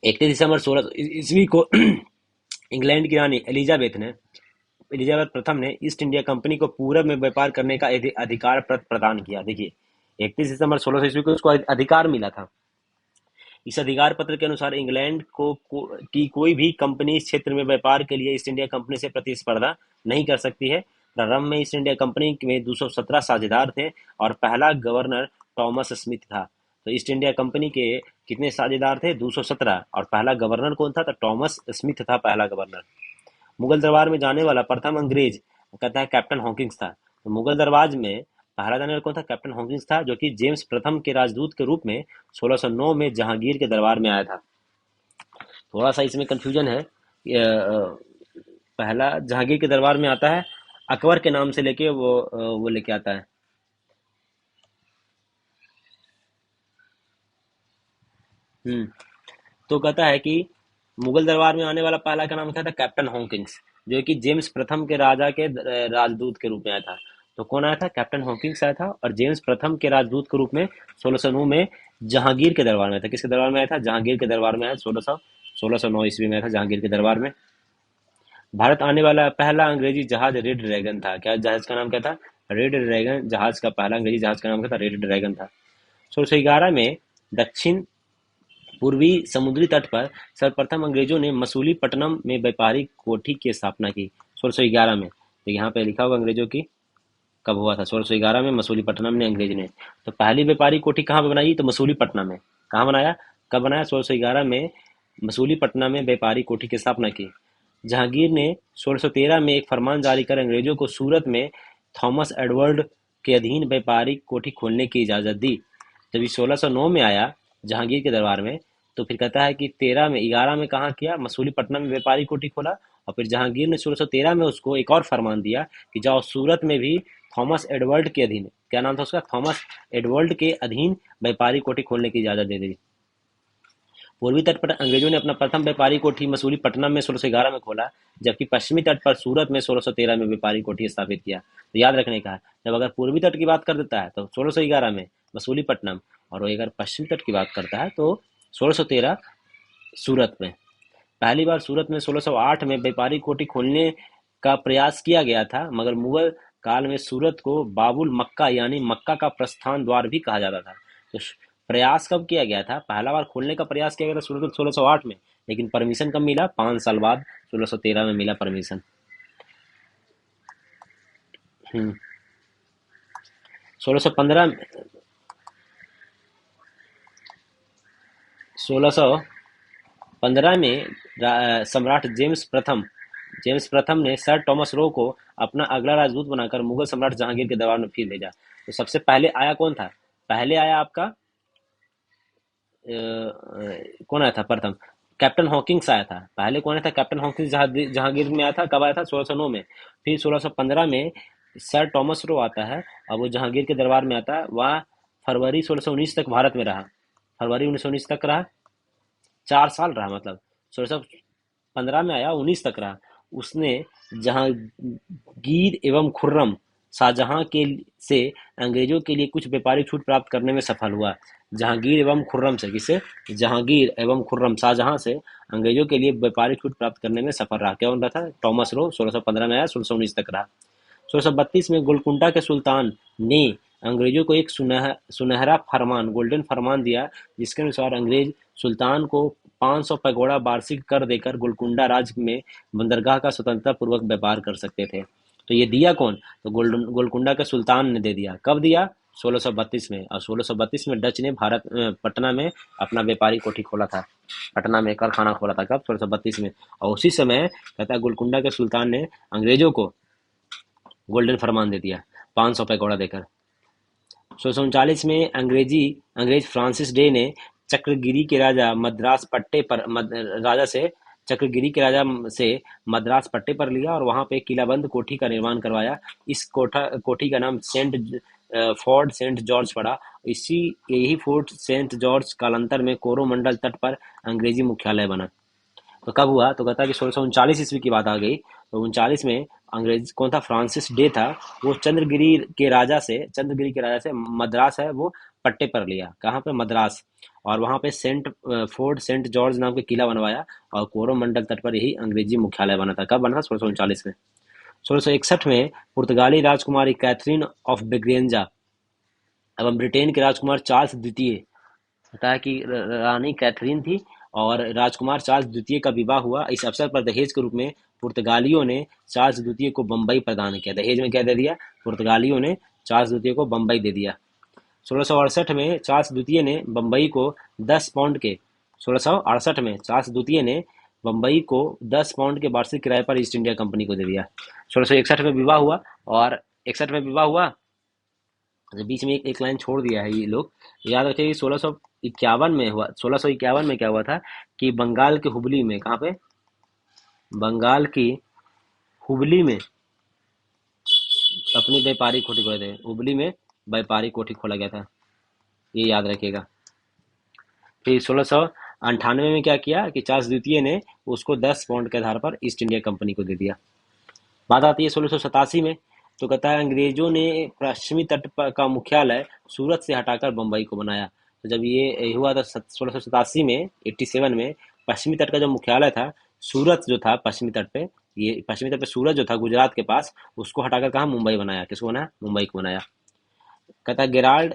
31 दिसंबर 1600 ईस्वी को इंग्लैंड की रानी एलिजाबेथ प्रथम ने ईस्ट इंडिया कंपनी को पूरब में व्यापार करने का अधिकार प्रदान किया। देखिए 31 दिसंबर 1600 ईस्वी को उसको अधिकार मिला था। इस अधिकार पत्र के अनुसार इंग्लैंड की कोई भी कंपनी इस क्षेत्र में व्यापार के लिए ईस्ट इंडिया कंपनी से प्रतिस्पर्धा नहीं कर सकती है। प्रारंभ में ईस्ट इंडिया कंपनी में 217 साझेदार थे और पहला गवर्नर टॉमस स्मिथ था। तो ईस्ट इंडिया कंपनी के कितने साझेदार थे, 217, और पहला गवर्नर कौन था, तो टॉमस स्मिथ था पहला गवर्नर। मुगल दरबार में जाने वाला प्रथम अंग्रेज कहता है कैप्टन हॉकिंस था। तो मुगल दरबार में पहला जाने वाला कौन था, कैप्टन हॉकिंस था, जो कि जेम्स प्रथम के राजदूत के रूप में 1609 में जहांगीर के दरबार में आया था। थोड़ा सा इसमें कंफ्यूजन है। पहला जहांगीर के दरबार में आता है, अकबर के नाम से लेके वो लेके आता है। हम्म। तो कहता है कि मुगल दरबार में आने वाला पहला का नाम क्या था, कैप्टन हॉकिंस, जो कि जेम्स प्रथम के राजा के राजदूत के रूप में आया था। तो कौन आया था, कैप्टन हॉकिंस आया था, और जेम्स प्रथम के राजदूत के रूप में 1609 में जहांगीर के दरबार में आया था। किसके दरबार में आया था, जहांगीर के दरबार में आया, 1609 ईस्वी में आया था जहांगीर के दरबार में। भारत आने वाला पहला अंग्रेजी जहाज रेड ड्रैगन था। क्या जहाज का नाम क्या था, रेड ड्रैगन। जहाज का पहला अंग्रेजी जहाज का नाम क्या था, रेड ड्रैगन था। 1611 में दक्षिण पूर्वी समुद्री तट पर सर्वप्रथम अंग्रेजों ने मसूलीपट्टनम में व्यापारिक कोठी की स्थापना की, 1611 में। तो यहाँ पे लिखा होगा अंग्रेजों की कब हुआ था, 1611 में मसूलीपट्टनम ने अंग्रेज ने। तो पहली व्यापारिक कोठी कहाँ पे बनाई, तो मसूलीपट्टनम में। कहाँ बनाया, कब बनाया, 1611 में मसूलीपट्टनम में व्यापारिक कोठी की स्थापना की। जहांगीर ने 1613 में एक फरमान जारी कर अंग्रेजों को सूरत में थॉमस एडवर्ड के अधीन व्यापारिक कोठी खोलने की इजाज़त दी। जब ये 1609 में आया जहांगीर के दरबार में, तो फिर कहता है कि 13 में 11 में कहाँ किया, मसूलीपट्टनम में व्यापारिक कोठी खोला। और फिर जहांगीर ने 1613 में उसको एक और फरमान दिया कि जाओ सूरत में भी थॉमस एडवर्ड के अधीन, क्या नाम था उसका, थॉमस एडवर्ड के अधीन व्यापारिक कोठी खोलने की इजाज़त दे दी। पूर्वी तट पर अंग्रेजों ने अपना प्रथम व्यापारिक कोठी मसूलीपट्टनम में 1611 में खोला, जबकि पश्चिमी तट पर सूरत में 1613 में व्यापारिक कोठी स्थापित किया। तो याद रखने का है, जब अगर पूर्वी तट की बात कर देता है तो 1611 में मसूलीपट्टनम, और वो अगर पश्चिमी तट की बात करता है तो 1613 सूरत में। पहली बार सूरत में 1608 में व्यापारिक कोठी खोलने का प्रयास किया गया था, मगर मुगल काल में सूरत को बाबुल मक्का यानी मक्का का प्रस्थान द्वार भी कहा जाता था। तो प्रयास कब किया गया था, पहला बार खोलने का प्रयास किया गया था सूरत में 1608 में, लेकिन परमिशन कब मिला, 5 साल बाद 1613 में मिला परमिशन। हम्म। 1615 1615 में सम्राट जेम्स प्रथम ने सर टॉमस रो को अपना अगला राजदूत बनाकर मुगल सम्राट जहांगीर के दरबार में फिर भेजा। तो सबसे पहले आया कौन था, पहले आया आपका कौन आया था प्रथम, कैप्टन हॉकिंग्स आया था। पहले कौन आया था, कैप्टन हॉकिंग्स जहांगीर में आया था, कब आया था, 1609 में। फिर 1615 में सर टॉमस रो आता है और वो जहांगीर के दरबार में आता है। वह फरवरी 1619 तक भारत में रहा, फरवरी 1919 तक रहा, 4 साल रहा, मतलब 1615 में आया, 19 तक रहा। उसने जहांगीर एवं खुर्रम शाहजहां के से अंग्रेजों के लिए कुछ व्यापारिक छूट प्राप्त करने में सफल हुआ। जहांगीर एवं खुर्रम से, किससे, जहांगीर एवं खुर्रम शाहजहां से अंग्रेजों के लिए व्यापारिक छूट प्राप्त करने में सफल रहा। क्या रहा था, टॉमस रो 1615 में आया, 1619 तक रहा। 1632 में गोलकुंडा के सुल्तान ने अंग्रेजों को एक सुनहरा फरमान, गोल्डन फरमान दिया, जिसके अनुसार अंग्रेज सुल्तान को 500 पैगोडा वार्षिक कर देकर गोलकुंडा राज्य में बंदरगाह का स्वतंत्रता पूर्वक व्यापार कर सकते थे। तो ये दिया कौन, तो गोलकुंडा के सुल्तान ने दे दिया। कब दिया, 1632 में। और 1632 में डच ने पटना में अपना व्यापारिक कोठी खोला था, पटना में कारखाना खोला था, कब, 1632 में। और उसी समय कहता है गोलकुंडा के सुल्तान ने अंग्रेजों को गोल्डन फरमान दे दिया, 500 पैगोडा देकर। 1639 में अंग्रेज फ्रांसिस डे ने चक्रगिरी के राजा मद्रास पट्टे पर राजा से चक्रगिरी के राजा से मद्रास पट्टे पर लिया और वहां पे किलाबंद कोठी का निर्माण करवाया। इस कोठी का नाम फोर्ट सेंट जॉर्ज पड़ा। यही फोर्ट सेंट जॉर्ज कालांतर में कोरोमंडल तट पर अंग्रेजी मुख्यालय बना। तो कब हुआ, तो कहता है कि 1639 ईस्वी की बात आ गई। तो 39 में अंग्रेज कौन था, फ्रांसिस डे था। वो चंद्रगिरी के राजा से मद्रास है वो पट्टे पर लिया, कहाँ पे, मद्रास। और वहां पे फोर्ट सेंट जॉर्ज नाम के किला बनवाया और कोरोमंडल तट पर यही अंग्रेजी मुख्यालय बना था। कब बना था, 1639 में। 1661 में पुर्तगाली राजकुमारी कैथरीन ऑफ ब्रिगेंजा एवं ब्रिटेन के राजकुमार चार्ल्स द्वितीय, पता है कि रानी कैथरीन थी और राजकुमार चार्ल्स द्वितीय का विवाह हुआ। इस अवसर पर दहेज के रूप में पुर्तगालियों ने चार्ल्स द्वितीय को बम्बई प्रदान किया। दहेज में क्या दे दिया, पुर्तगालियों ने चार्ल्स द्वितीय को बम्बई दे दिया। 1668 में चार्ल्स द्वितीय ने बम्बई को 10 पाउंड के 1668 में चार्ल्स द्वितीय ने बम्बई को 10 पाउंड के वार्षिक किराए पर ईस्ट इंडिया कंपनी को दे दिया। 1661 में विवाह हुआ, और 61 में विवाह हुआ। बीच में एक लाइन छोड़ दिया है ये लोग, याद रखिए। 1600 इक्यावन में हुआ, 1651 में क्या हुआ था कि बंगाल के हुबली में, कहाँ पे, बंगाल की हुबली में अपनी व्यापारिक कोठी खोले थे, हुबली में व्यापारिक कोठी खोला गया था, ये याद रखिएगा। फिर 1698 में क्या किया कि चार्ल्स द्वितीय ने उसको 10 पाउंड के आधार पर ईस्ट इंडिया कंपनी को दे दिया। बात आती है 1687 में, तो कहता है अंग्रेजों ने पश्चिमी तट का मुख्यालय सूरत से हटाकर बम्बई को बनाया। तो जब ये हुआ था 1687 में, 87 में, पश्चिमी तट का जो मुख्यालय था, सूरत जो था पश्चिमी तट पे, ये पश्चिमी तट पे सूरत जो था गुजरात के पास, उसको हटाकर कहा मुंबई बनाया। किसको बनाया? मुंबई को बनाया। कहता है गेराल्ड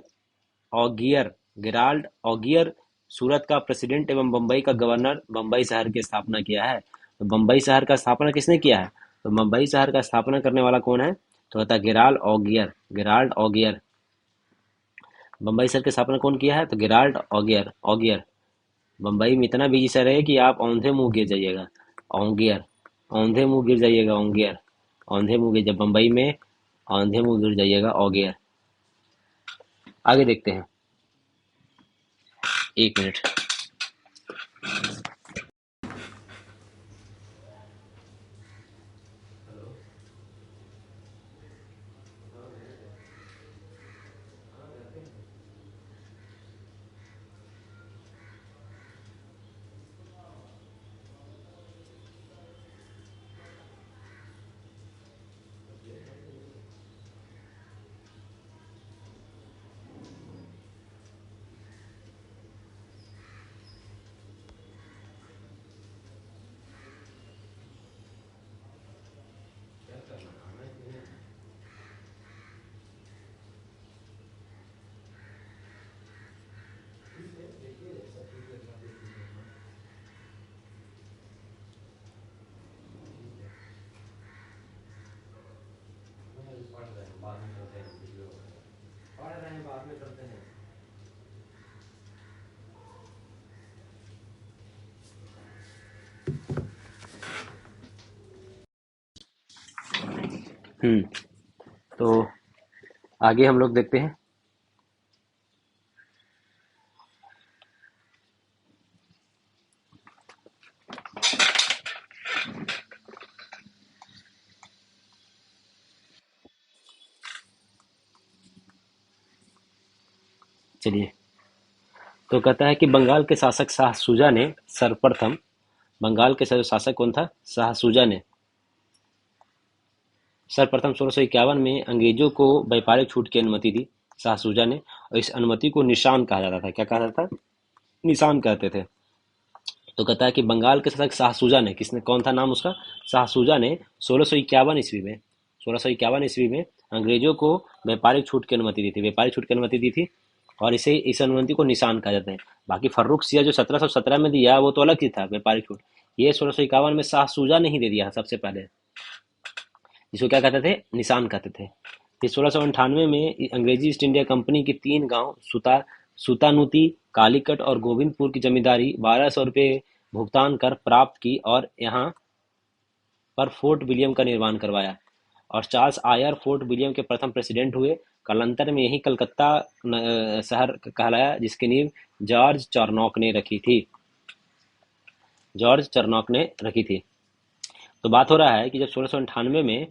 ऑगियर सूरत का प्रेसिडेंट एवं बम्बई का गवर्नर बम्बई शहर की स्थापना किया है। तो बम्बई शहर का स्थापना किसने किया है? तो बम्बई शहर का स्थापना करने वाला कौन है? तो कहता है गेराल्ड ऑगियर। बम्बई शहर की स्थापना कौन किया है? तो गेराल्ड ऑगियर। बम्बई में इतना बिजी सर है कि आप औंधे मुंह गिर जाइएगा। ऑगियर, औंधे मुंह गिर जाइएगा, ऑगियर, औंधे मुंह गिर, जब बम्बई में औंधे मुंह गिर जाइएगा, ऑगियर। आगे देखते हैं, एक मिनट। हम्म। तो आगे हम लोग देखते हैं। चलिए, तो कहता है कि बंगाल के शासक शाह सुजा ने सर्वप्रथम, बंगाल के शासक कौन था? शाह सुजा ने सर्वप्रथम 1651 में अंग्रेजों को व्यापारिक छूट की अनुमति दी, शाह सुजा ने। और इस अनुमति को निशान कहा जाता था। क्या कहा जाता था? निशान कहते थे। तो कहता है कि बंगाल के शासक शाह सुजा ने, किसने, कौन था नाम उसका? शाह सुजा ने 1651 ईस्वी में अंग्रेजों को व्यापारिक छूट की अनुमति दी थी, व्यापारिक छूट की अनुमति दी थी। और इसे, इस अनुमति को निशान कहा जाता है। बाकी फर्रुख सिया जो 1717 में दिया, वो तो अलग चीज था, व्यापारिक छूट। ये 1651 में शाह सुजा ने ही दे दिया सबसे पहले, जिसको क्या कहते थे? निशान कहते थे। फिर 1698 में अंग्रेजी ईस्ट इंडिया कंपनी के 3 गांव सुतानुती, कालीकट और गोविंदपुर की जमींदारी 1200 रुपये भुगतान कर प्राप्त की और यहाँ पर फोर्ट विलियम का निर्माण करवाया। और चार्ल्स आयर फोर्ट विलियम के प्रथम प्रेसिडेंट हुए। कालांतर में यही कलकत्ता शहर कहलाया, जिसकी नींव जॉर्ज चरनॉक ने रखी थी। तो बात हो रहा है कि जब 1698 में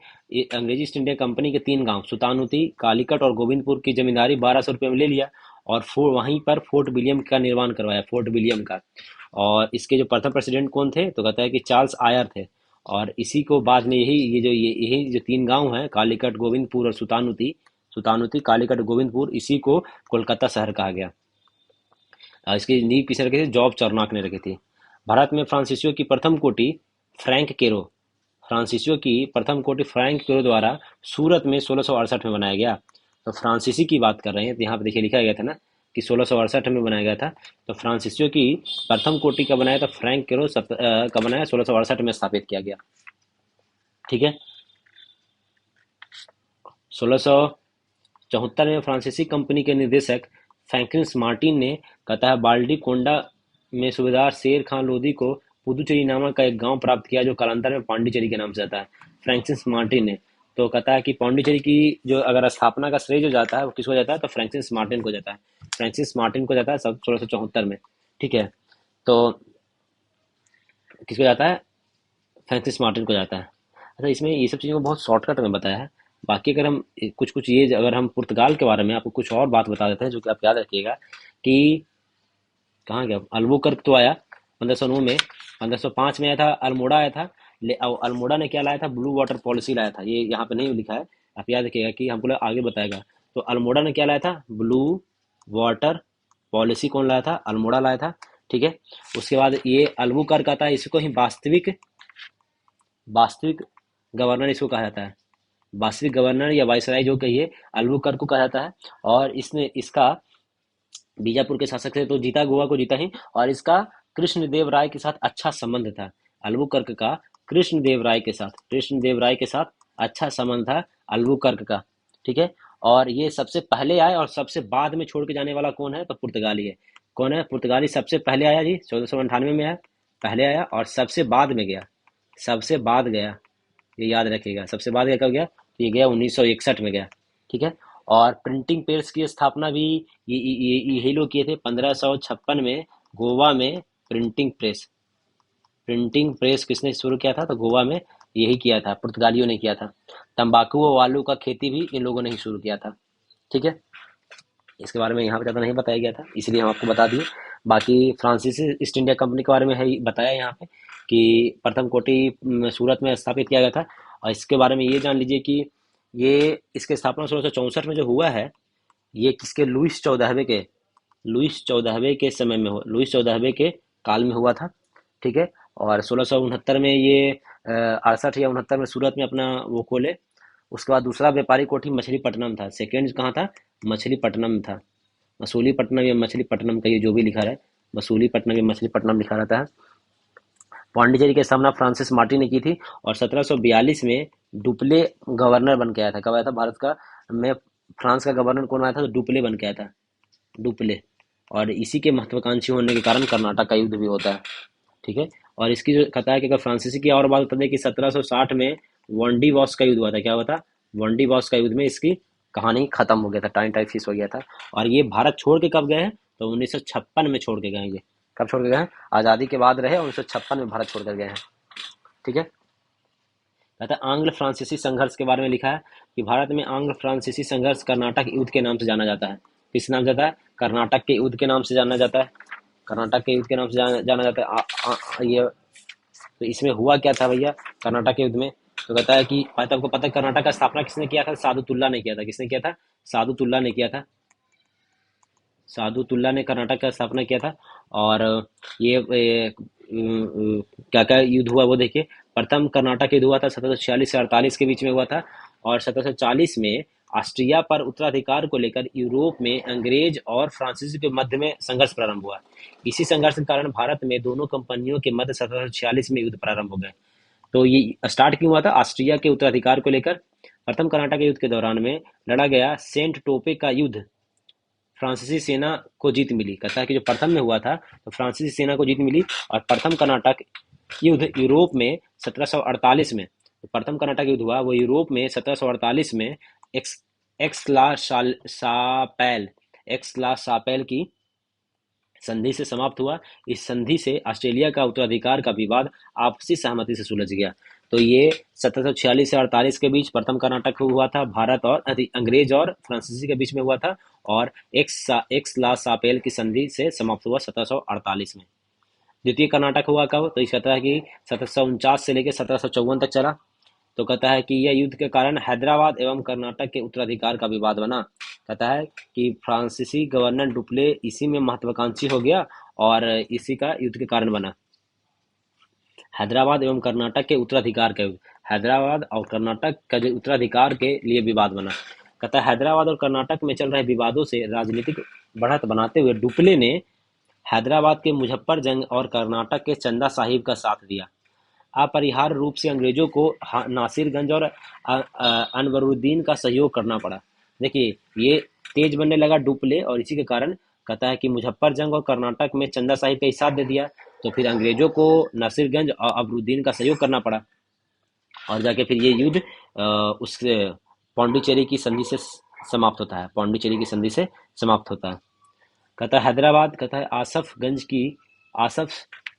अंग्रेजी ईस्ट इंडिया कंपनी के 3 गांव सुतानुती, कालीकट और गोविंदपुर की जमींदारी 1200 रुपये में ले लिया और वहीं पर फोर्ट विलियम का निर्माण करवाया, फोर्ट विलियम का। और इसके जो प्रथम प्रेसिडेंट कौन थे? तो कहता है कि चार्ल्स आयर थे। और इसी को बाद में यही जो 3 गांव हैं, कालीकट, गोविंदपुर और सुतानुती, कालीकट, गोविंदपुर, इसी को कोलकाता शहर कहा गया। इसकी नींव किसने रखी थी? जॉर्ज चरनॉक ने रखी थी। भारत में फ्रांसीसियों की प्रथम कोटि फ्रैंक केरो द्वारा सूरत में 1668 में बनाया गया। तो फ्रांसीसी की बात कर रहे हैं, तो यहाँ पे देखिए लिखा गया था ना कि 1668 में बनाया गया था। तो फ्रांसीसियों की प्रथम कोटि का बनाया था फ्रैंक केरो, का बनाया 1668 में स्थापित किया गया। ठीक है। 1674 में फ्रांसीसी कंपनी के निदेशक फ्रैंकिस मार्टिन ने, कहता है, बाल्डी कोंडा में सूबेदार शेर खान लोधी को पुदुचेरी नामक का एक गांव प्राप्त किया, जो कालांतर में पांडिचेरी के नाम से आता है। फ्रैंसिस मार्टिन ने तो कहता है कि पौंडीचेरी की जो अगर स्थापना का श्रेय जो जाता है वो किसको जाता है, तो फ्रांसिस मार्टिन को जाता है। फ्रांसिस मार्टिन को जाता है 1674 में। ठीक है, तो किसको जाता है, फ्रांसिस मार्टिन को जाता है। अच्छा, इसमें ये सब चीज़ों को बहुत शॉर्टकट में बताया है। बाकी अगर हम कुछ कुछ ये अगर हम पुर्तगाल के बारे में आपको कुछ और बात बता देते हैं जो कि आप याद रखिएगा कि कहाँ गया अल्बुकर्क तो आया 1509 में। 1505 में आया था, अल्मोड़ा आया था। अल्मोड़ा ने क्या लाया था, ब्लू वाटर पॉलिसी लाया था। ये यहाँ पे नहीं लिखा है, आप याद रखिएगा कि हमको आगे बताएगा। तो अल्मोड़ा ने क्या लाया था, ब्लू वाटर पॉलिसी कौन लाया था, अल्मोड़ा लाया था। ठीक है, उसके बाद ये अल्बुकर्क आता है, इसको ही वास्तविक वास्तविक गवर्नर इसको कहा जाता है। वास्तविक गवर्नर या वाइसराय जो कहिए, अल्बुकर्क को कहा जाता है। और इसने इसका बीजापुर के शासक से तो जीता, गोवा को जीता ही, और इसका कृष्णदेव राय के साथ अच्छा संबंध था। अल्बुकर्क का कृष्णदेव राय के साथ अच्छा संबंध था अल्बुकर्क का। ठीक है, और ये सबसे पहले आए और सबसे बाद में छोड़ के जाने वाला कौन है, तो पुर्तगाली है। कौन है, पुर्तगाली सबसे पहले आया जी, 1498 में आया, पहले आया और सबसे बाद में गया। सबसे बाद गया, ये याद रखिएगा, सबसे बाद गया कब गया, तो ये गया 1961 में गया। ठीक है, और प्रिंटिंग प्रेस की स्थापना भी यही लोग किए थे 1556 में, गोवा में। प्रिंटिंग प्रेस किसने शुरू किया था, तो गोवा में यही किया था, पुर्तगालियों ने किया था। तंबाकू और आलू का खेती भी इन लोगों ने ही शुरू किया था। ठीक है, इसके बारे में यहाँ पे ज़्यादा नहीं बताया गया था, इसलिए हम आपको बता दिए। बाकी फ्रांसीसी ईस्ट इंडिया कंपनी के बारे में है बताया यहाँ पे कि प्रथम कोटि सूरत में स्थापित किया गया था। और इसके बारे में ये जान लीजिए कि ये इसके स्थापना 1664 में जो हुआ है, ये किसके, लुईस 14वें के समय में हुआ, लुईस 14वें के काल में हुआ था। ठीक है, और 1669 में ये 68 या 69 में सूरत में अपना वो खोले। उसके बाद दूसरा व्यापारी कोठी मछलीपट्टनम था, सेकेंड कहाँ था, मछलीपट्टनम था। मसूलीपट्टनम या मछलीपट्टनम का ये जो भी लिखा रहा है, मसूलीपट्टनम या मछलीपट्टनम लिखा रहता है। पांडिचेरी की स्थापना फ्रांसिस मार्टिन ने की थी, और 1742 में डुप्ले गवर्नर बन के आया था। कब आया था भारत का में फ्रांस का गवर्नर कौन आया था, तो डुप्ले बन के आया था, डुप्ले। और इसी के महत्वाकांक्षी होने के कारण कर्नाटक का युद्ध भी होता है। ठीक है, और इसकी जो कथा है कि अगर फ्रांसीसी की और बात बता दें कि 1760 में वनडी वॉस का युद्ध हुआ था। क्या हुआ था, वनडी वॉस का युद्ध में इसकी कहानी खत्म हो गया था, टाइम टाइप फिक्स हो गया था। और ये भारत छोड़ के कब गए हैं, तो 1956 में छोड़ के गए हैं। ये कब छोड़ के गए हैं, आज़ादी के बाद रहे, 1956 में भारत छोड़ कर गए हैं। ठीक है, कहता है आंग्ल फ्रांसीसी संघर्ष के बारे में लिखा है कि भारत में आंग्ल फ्रांसीसी संघर्ष कर्नाटक युद्ध के नाम से जाना जाता है। किस नाम से जाता है, कर्नाटक के युद्ध के नाम से जाना जाता है। कर्नाटक के युद्ध के नाम से जाना जाता है। ये तो इसमें हुआ क्या था भैया, कर्नाटक के युद्ध में, तो कहता है कि आपको पता है कर्नाटक का स्थापना किसने किया था, सादुतुल्ला ने किया था। किसने किया था, सादुतुल्ला ने किया था। सादुतुल्ला ने कर्नाटक का स्थापना किया था। और ये क्या क्या युद्ध हुआ वो देखिए। प्रथम कर्नाटक युद्ध हुआ था 1746 से 48 के बीच में हुआ था। और 1740 में ऑस्ट्रिया पर उत्तराधिकार को लेकर यूरोप में अंग्रेज और फ्रांसीसी के मध्य में संघर्ष प्रारंभ हुआ। इसी संघर्ष के कारण भारत में दोनों कंपनियों के मध्य 1746 में युद्ध प्रारंभ हो गए। तो ये स्टार्ट क्यों हुआ था, ऑस्ट्रिया के उत्तराधिकार को लेकर। प्रथम कर्नाटक युद्ध के दौरान में लड़ा गया सेंट टोपे का युद्ध, फ्रांसीसी सेना को जीत मिली। कहता है कि जो प्रथम में हुआ था तो फ्रांसीसी सेना को जीत मिली। और प्रथम कर्नाटक युद्ध यूरोप में 1748 में, तो प्रथम कर्नाटक युद्ध हुआ वो यूरोप में 1748 में एक्स एक्स ला सापेल की संधि से समाप्त हुआ। इस संधि से ऑस्ट्रेलिया का उत्तराधिकार का विवाद आपसी सहमति से सुलझ गया। तो ये 1746 से 48 के बीच प्रथम कर्नाटक हुआ था, भारत और अंग्रेज और फ्रांसीसी के बीच में हुआ था। और एक्स ला सापेल की संधि से समाप्त हुआ 1748 में। द्वितीय कर्नाटक हुआ कब, तो इस कहता है कि 1749 से लेकर 1754 तक चला। तो कहता है कि यह युद्ध के कारण हैदराबाद एवं कर्नाटक के उत्तराधिकार का विवाद बना। कहता है कि फ्रांसीसी गवर्नर डुप्ले इसी में महत्वाकांक्षी हो गया और इसी का युद्ध के कारण बना। हैदराबाद एवं कर्नाटक के उत्तराधिकार का युद्ध, हैदराबाद और कर्नाटक का जो उत्तराधिकार के लिए विवाद बना। कहता है हैदराबाद और कर्नाटक में चल रहे विवादों से राजनीतिक बढ़त बनाते हुए डुप्ले ने हैदराबाद के मुजफ्फरजंग और कर्नाटक के चंदा साहिब का साथ दिया। अपरिहार्य रूप से अंग्रेजों को नासिरगंज और अनवरुद्दीन का सहयोग करना पड़ा। देखिए ये तेज बनने लगा डुप्ले, और इसी के कारण कहता है कि मुजफ्फरजंग और कर्नाटक में चंदा साहिब का ही साथ दे दिया, तो फिर अंग्रेजों को नासिरगंज और अबरुद्दीन का सहयोग करना पड़ा। और जाके फिर ये युद्ध उस पौंडीचेरी की संधि से समाप्त होता है, पौंडीचेरी की संधि से समाप्त होता है। कहता है हैदराबाद, कहता है आसफगंज की आसफ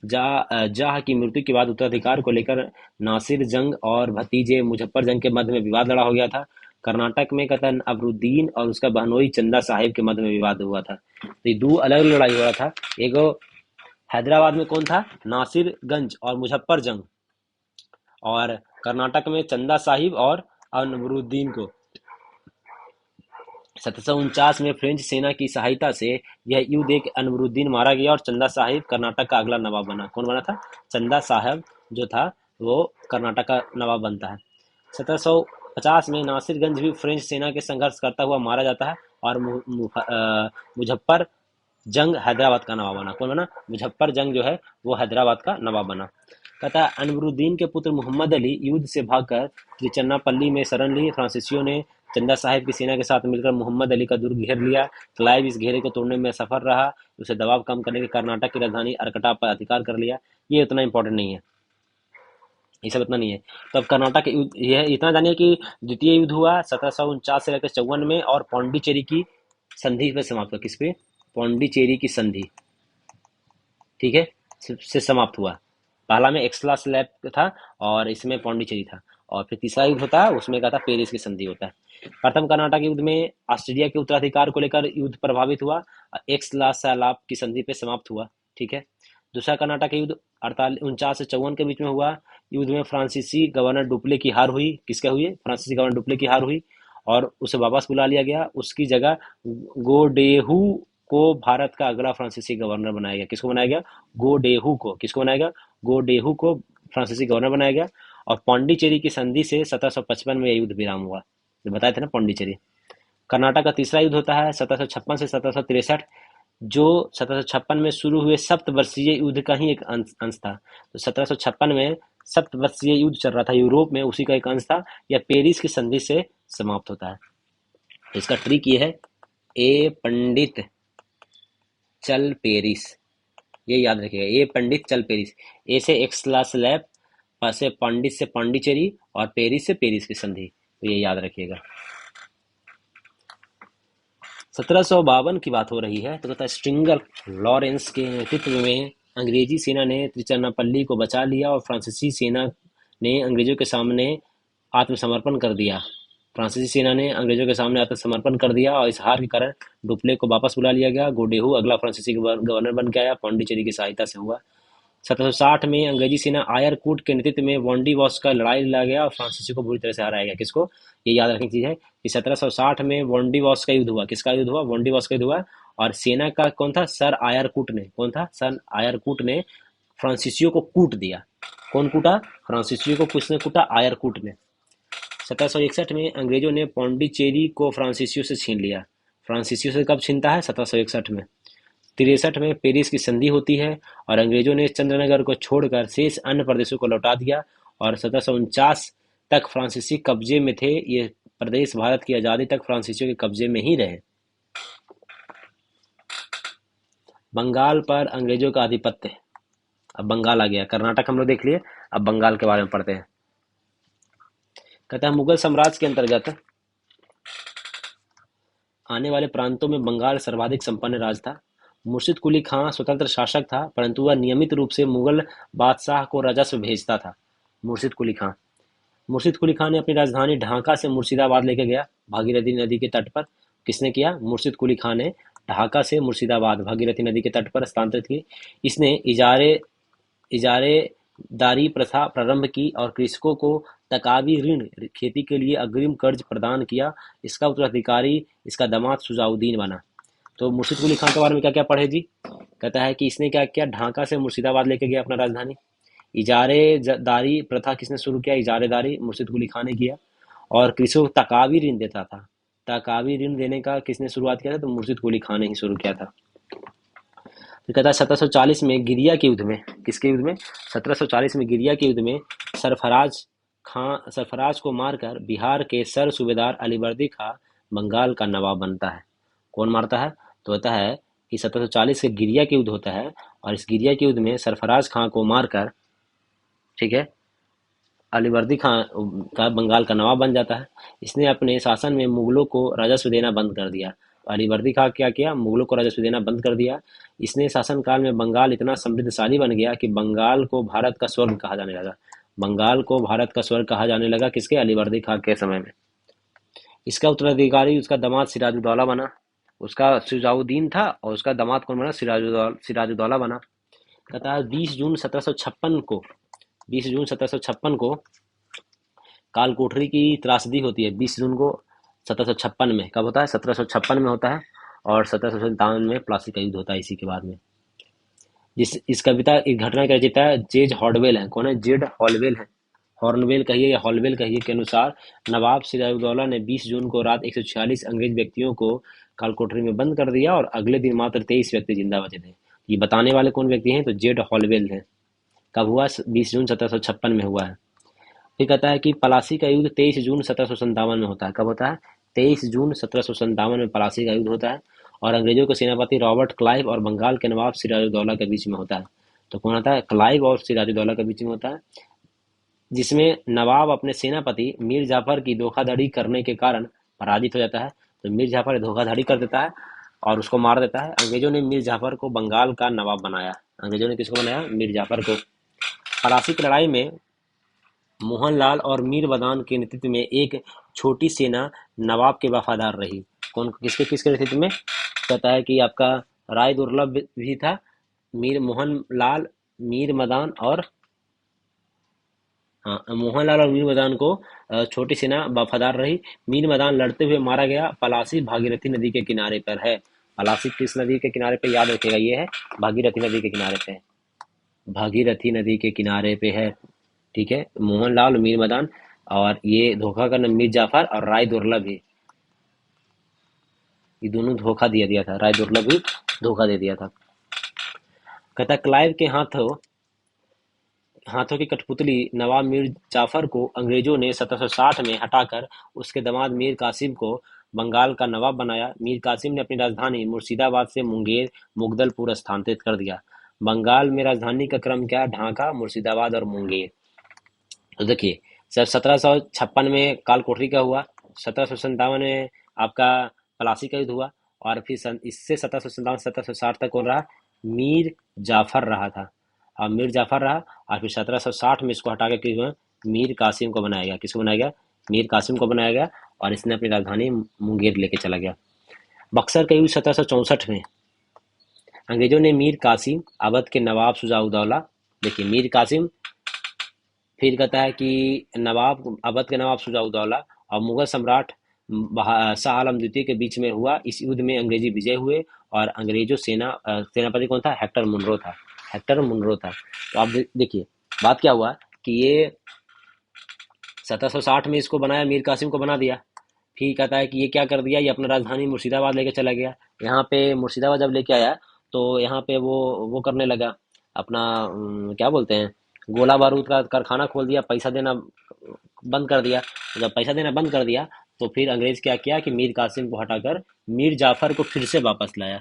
जाह की मृत्यु के बाद उत्तराधिकार को लेकर नासिर जंग और भतीजे मुजफ्फर जंग के मध्य में विवाद लड़ा हो गया था। कर्नाटक में कहता है अबरुद्दीन और उसका बहनोई चंदा साहिब के मध्य में विवाद हुआ था। तो ये दो अलग अलग लड़ाई हो रहा था। एक हैदराबाद में कौन था, नासिरगंज और मुजफ्फर जंग, और कर्नाटक में चंदा साहिब और अनवरुद्दीन को। 1749 में फ्रेंच सेना की सहायता से यह युद्ध एक अनवरुद्दीन मारा गया और चंदा साहिब कर्नाटक का अगला नवाब बना। कौन बना था, चंदा साहब जो था वो कर्नाटक का नवाब बनता है। 1750 में नासिरगंज भी फ्रेंच सेना के संघर्ष करता हुआ मारा जाता है और मुजफ्फर जंग हैदराबाद का नवाब बना। कौन बना, मुजफ्फर जंग जो है वो हैदराबाद का नवाब बना। कहता है अनवरुद्दीन के पुत्र मोहम्मद अली युद्ध से भागकर त्रिचन्नापल्ली में शरण ली। फ्रांसीसियों ने चंदा साहिब की सेना के साथ मिलकर मोहम्मद अली का दुर्ग घेर लिया। क्लाइव इस घेरे को तोड़ने में सफल रहा, उसे दबाव कम करने के कर्नाटक की राजधानी अरकटा पर अधिकार कर लिया। ये उतना इंपॉर्टेंट नहीं है, ये सब इतना नहीं है। तो अब कर्नाटक युद्ध यह इतना जानिए कि द्वितीय युद्ध हुआ 1749 से लेकर 54 में, और पौंडीचेरी की संधि पे समाप्त हुआ। किस पे, पौंडीचेरी की संधि, ठीक है, से समाप्त हुआ। पहला में एक्सला स्लैब था और इसमें पौंडीचेरी था। और फिर तीसरा युद्ध होता है उसमें क्या था, पेरिस की संधि होता है। प्रथम कर्नाटक युद्ध में ऑस्ट्रेलिया के उत्तराधिकार को लेकर युद्ध प्रभावित हुआ, एक्सला सैलाब की संधि पे समाप्त हुआ, ठीक है। दूसरा कर्नाटक युद्ध 48 से 54 के बीच में हुआ। युद्ध में फ्रांसीसी गवर्नर डुप्ले की हार हुई। किसका हुई, फ्रांसीसी गवर्नर डुप्ले की हार हुई और उसे वापस बुला लिया गया। उसकी जगह गोडेहू को भारत का अगला फ्रांसीसी गवर्नर बनाया गया। किसको बनाया गया, गोडेहू को। किसको बनाया गया, गोडेहू को फ्रांसीसी गवर्नर बनाया गया। और पौंडीचेरी की संधि से 1755 में यह युद्ध विराम हुआ, जो बताए थे ना पौंडीचेरी। कर्नाटक का तीसरा युद्ध होता है 1756 से 1763, जो 1756 में शुरू हुए सप्तवर्षीय युद्ध का ही एक अंश था। तो 1756 में सप्तवर्षीय युद्ध चल रहा था यूरोप में, उसी का एक अंश था। यह पेरिस की संधि से समाप्त होता है। इसका ट्रिक ये है, ए पंडित चल पेरिस, ये याद रखिएगा, ए पंडित चल पेरिस। ए से एक्सला स्लैब, से पंडित से पांडिचेरी, और पेरिस से पेरिस की संधि, तो ये याद रखिएगा। 1752 की बात हो रही है, तो कहता है स्ट्रिंगर लॉरेंस के नेतृत्व में अंग्रेजी सेना ने त्रिचन्नापल्ली को बचा लिया और फ्रांसीसी सेना ने अंग्रेजों के सामने आत्मसमर्पण कर दिया। फ्रांसीसी सेना ने अंग्रेजों के सामने आत्मसमर्पण कर दिया और इस हार के कारण डुप्ले को वापस बुला लिया गया। गोडेहू अगला फ्रांसीसी गवर्नर बन गया, पौंडीचेरी की सहायता से हुआ। 1760 में अंग्रेजी सेना आयरकूट के नेतृत्व में वॉन्डीवॉस का लड़ाई लड़ा गया और फ्रांसीसी को बुरी तरह से हराया गया। किसको, ये याद रखने की चीज है कि 1760 में वॉन्डीवॉस का युद्ध हुआ। किसका युद्ध हुआ, वॉन्डीवॉस का युद्ध हुआ। और सेना का कौन था, सर आयरकूट ने। कौन था, सर आयरकूट ने फ्रांसीसियों को कूट दिया। कौन कूटा, फ्रांसीसियों को किसने कूटा, आयरकूट ने। 1761 में अंग्रेजों ने पौंडीचेरी को फ्रांसीसियों से छीन लिया। फ्रांसीसियों से कब छीनता है, 1761 में। 63 में पेरिस की संधि होती है और अंग्रेजों ने चंद्रनगर को छोड़कर शेष अन्य प्रदेशों को लौटा दिया और 1749 तक फ्रांसीसी कब्जे में थे। ये प्रदेश भारत की आज़ादी तक फ्रांसीसियों के कब्जे में ही रहे। बंगाल पर अंग्रेजों का आधिपत्य। अब बंगाल आ गया, कर्नाटक हम लोग देख लिए, अब बंगाल के बारे में पढ़ते हैं। कहता है मुगल साम्राज्य के अंतर्गत आने वाले प्रांतों में बंगाल सर्वाधिक संपन्न राज्य था। मुर्शिद कुली खां स्वतंत्र शासक था, परंतु वह नियमित रूप से मुगल बादशाह को राजस्व भेजता था। मुर्शिद कुली खां ने अपनी राजधानी ढाका से मुर्शिदाबाद लेके गया, भागीरथी नदी के तट पर। किसने किया, मुर्शिद कुली खां ने ढाका से मुर्शिदाबाद भागीरथी नदी के तट पर स्थानांतरित की। इसने इजारेदारी प्रथा प्रारंभ की और कृषकों को तकावी ऋण खेती के लिए अग्रिम कर्ज प्रदान किया। इसका उत्तराधिकारी इसका दामाद शुजाउद्दीन बना। तो मुर्शिद कुली खान के बारे में क्या क्या पढ़े जी। कहता है कि इसने क्या किया, ढाका से मुर्शिदाबाद लेके गया अपना राजधानी। इजारेदारी प्रथा किसने शुरू किया, इजारेदारी मुर्शिद कुली खान ने किया। और कृषकों को तकावी ऋण देता था। तकावी ऋण देने का किसने शुरुआत किया था, तो मुर्शिद कुली खान ने ही शुरू किया था। तो कहता है 1740 में गिरिया के युद्ध में, किसके युद्ध में, 1740 में गिरिया के युद्ध में सरफराज को मारकर बिहार के सर सूबेदार अलीवर्दी खां बंगाल का नवाब बनता है। कौन मारता है, तो होता है कि 1740 के गिरिया के युद्ध होता है और इस गिरिया के युद्ध में सरफराज खां को मारकर, ठीक है, अलीवर्दी खान का बंगाल का नवाब बन जाता है। इसने अपने शासन में मुगलों को राजस्व देना बंद कर दिया। तो अलीवर्दी खान क्या किया, मुगलों को राजस्व देना बंद कर दिया। इसने शासनकाल में बंगाल इतना समृद्धशाली बन गया कि बंगाल को भारत का स्वर्ग कहा जाने लगा। बंगाल को भारत का स्वर्ग कहा जाने लगा किसके, अलीवर्दी खान के समय में। इसका उत्तराधिकारी उसका दामाद सिराजुद्दौला बना। उसका शुजाउद्दीन था और उसका दामाद कौन बना, सिराजुद्दौला बना। कहता है 20 जून 1756 को, 20 जून 1756 को कालकोठरी की त्रासदी होती है। 20 जून को 1756 में कब होता है, 1756 में होता है। और 1757 में प्लासी का युद्ध होता है इसी के बाद में। जिस इस कविता इस घटना का रचयिता जेज हॉर्नवेल है। कौन है, जेड हॉलवेल है। हॉर्नवेल कहिए या हॉलवेल कहिए के अनुसार नवाब सिराजुद्दौला ने 20 जून को रात 146 अंग्रेज व्यक्तियों को कालकोठरी में बंद कर दिया और अगले दिन मात्र 23 व्यक्ति जिंदा बचे थे। ये बताने वाले कौन व्यक्ति हैं, तो जेड हॉलवेल है। कब हुआ, 20 जून 1756 में हुआ है। फिर कहता है कि पलासी का युद्ध 23 जून 1757 में होता है। कब होता है, 23 जून 1757 में पलासी का युद्ध होता है। और अंग्रेजों के सेनापति रॉबर्ट क्लाइव और बंगाल के नवाब सिराजुद्दौला के बीच में होता है। तो कौन होता है, क्लाइव और सिराजुद्दौला के बीच में होता है। जिसमें नवाब अपने सेनापति मीर जाफर की धोखाधड़ी करने के कारण पराजित हो जाता है। तो मीर जाफर धोखाधड़ी कर देता है और उसको मार देता है। अंग्रेजों ने मीर जाफर को बंगाल का नवाब बनाया। अंग्रेजों ने किसको बनाया, मीर जाफर को। पलासी की लड़ाई में मोहनलाल और मीर बदान के नेतृत्व में एक छोटी सेना नवाब के वफादार रही। कौन, किसके किसके नेतृत्व में, कहता है कि आपका राय दुर्लभ भी था, मीर मोहनलाल, मीर मदान और, हाँ, मोहनलाल और मीर मदान को छोटी सेना वफादार रही। मीर मदान लड़ते हुए मारा गया। पलासी भागीरथी नदी के किनारे पर है। पलासी किस नदी के किनारे पे, याद रखिएगा, ये है भागीरथी नदी के किनारे पे है। भागीरथी नदी के किनारे पे है। ठीक है, मोहनलाल, मीर मदान और ये धोखा का नाम मीर जाफर और राय दुर्लभ ही, ये दोनों धोखा दिया दिया था। राय दुर्लभ भी धोखा दे दिया था। कहता क्लाइव के हाथों की कठपुतली नवाब मीर जाफर को अंग्रेजों ने 1760 में हटाकर उसके दामाद मीर कासिम को बंगाल का नवाब बनाया। मीर कासिम ने अपनी राजधानी मुर्शिदाबाद से मुंगेर, मुगदलपुर स्थानांतरित कर दिया। बंगाल में राजधानी का क्रम क्या है, ढाका, मुर्शिदाबाद और मुंगेर। तो देखिए, सर 1756 में कालकोठरी का हुआ, 1757 में आपका पलासी का युद्ध हुआ, और फिर इससे 1757 1760 तक कौन रहा, मीर जाफर रहा था। और मीर जाफर रहा, और फिर 1760 में इसको हटा के मीर कासिम को बनाया गया। किसको बनाया गया, मीर कासिम को बनाया गया। और इसने अपनी राजधानी मुंगेर लेके चला गया। बक्सर का युद्ध 1764 में अंग्रेजों ने मीर कासिम, अवध के नवाब शुजाउद्दौला, देखिए मीर कासिम, फिर कहता है कि नवाब, अवध के नवाब शुजाउद्दौला और मुगल सम्राट शाह आलम द्वितीय के बीच में हुआ। इस युद्ध में अंग्रेजी विजय हुए और अंग्रेजों सेनापति कौन था, हेक्टर मुनरो था। हेक्टर मुनरो था। तो आप देखिए बात क्या हुआ कि ये 1760 में इसको बनाया, मीर कासिम को बना दिया। फिर कहता है कि ये क्या कर दिया, ये अपना राजधानी मुर्शिदाबाद लेके चला गया। यहाँ पे मुर्शिदाबाद जब लेके आया तो यहाँ पे वो करने लगा अपना, क्या बोलते हैं, गोला बारूद का कारखाना खोल दिया, पैसा देना बंद कर दिया। जब पैसा देना बंद कर दिया तो फिर अंग्रेज क्या किया कि मीर कासिम को हटाकर मीर जाफर को फिर से वापस लाया।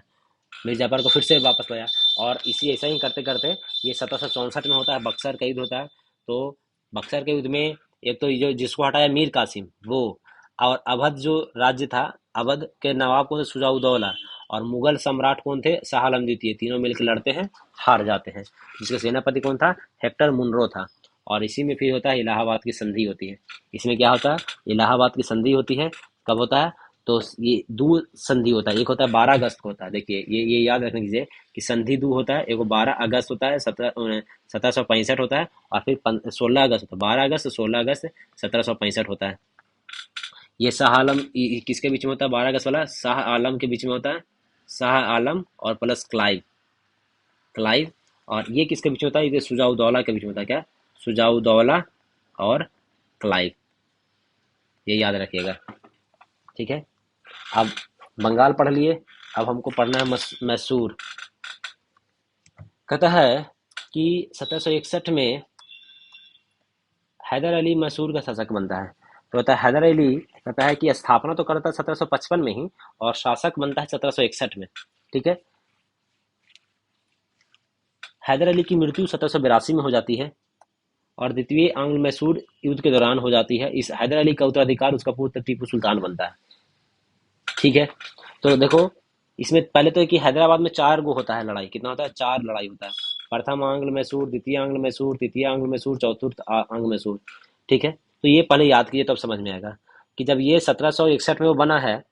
मीर जाफर को फिर से वापस लाया। और इसी ऐसा ही करते करते ये 1764 में होता है, बक्सर का युद्ध होता है। तो बक्सर के युद्ध में एक तो जो जिसको हटाया मीर कासिम वो, और अवध जो राज्य था, अवध के नवाब कौन थे, शुजाउद्दौला, और मुगल सम्राट कौन थे, शाह आलम द्वितीय, तीनों मिलकर लड़ते हैं, हार जाते हैं। जिसका सेनापति कौन था, हेक्टर मुनरो था। और इसी में फिर होता है इलाहाबाद की संधि होती है। इसमें क्या होता है, इलाहाबाद की संधि होती है। कब होता है, तो ये दो संधि होता है। एक होता है 12 अगस्त को होता है। देखिए ये याद रखने कीजिए कि संधि दो होता है। एक 12 अगस्त होता है, 1765 होता है, और फिर 16 अगस्त होता है। 12 अगस्त, 16 अगस्त 1765 होता है। ये शाह आलम किसके बीच में होता है, 12 अगस्त वाला शाह आलम के बीच में होता है। शाह आलम और प्लस क्लाइव, क्लाइव। और ये किसके बीच में होता है, ये सुजाउद्दौला के बीच में होता है। क्या, सुजाउद्दौला और क्लाइव, ये याद रखिएगा। ठीक है, अब बंगाल पढ़ लिए, अब हमको पढ़ना है मैसूर। कहता है कि 1761 में हैदर अली मैसूर का शासक बनता है। तो कहता है हैदर अली, कहता है कि स्थापना तो करता है 1755 में ही और शासक बनता है 1761 में। ठीक है, हैदर अली की मृत्यु 1782 में हो जाती है और द्वितीय आंग्ल मैसूर युद्ध के दौरान हो जाती है। इस हैदर अली का उत्तराधिकार उसका पुत्र टीपू सुल्तान बनता है। ठीक है, तो देखो इसमें पहले तो है कि हैदराबाद में चार गो होता है लड़ाई, कितना होता है, चार लड़ाई होता है। प्रथम आंग्ल मैसूर, द्वितीय आंग्ल मैसूर, तृतीय आंग्ल मैसूर, चतुर्थ आंग्ल मैसूर। ठीक है, तो ये पहले याद कीजिए तब समझ में आएगा कि जब ये 1761 में वो बना है,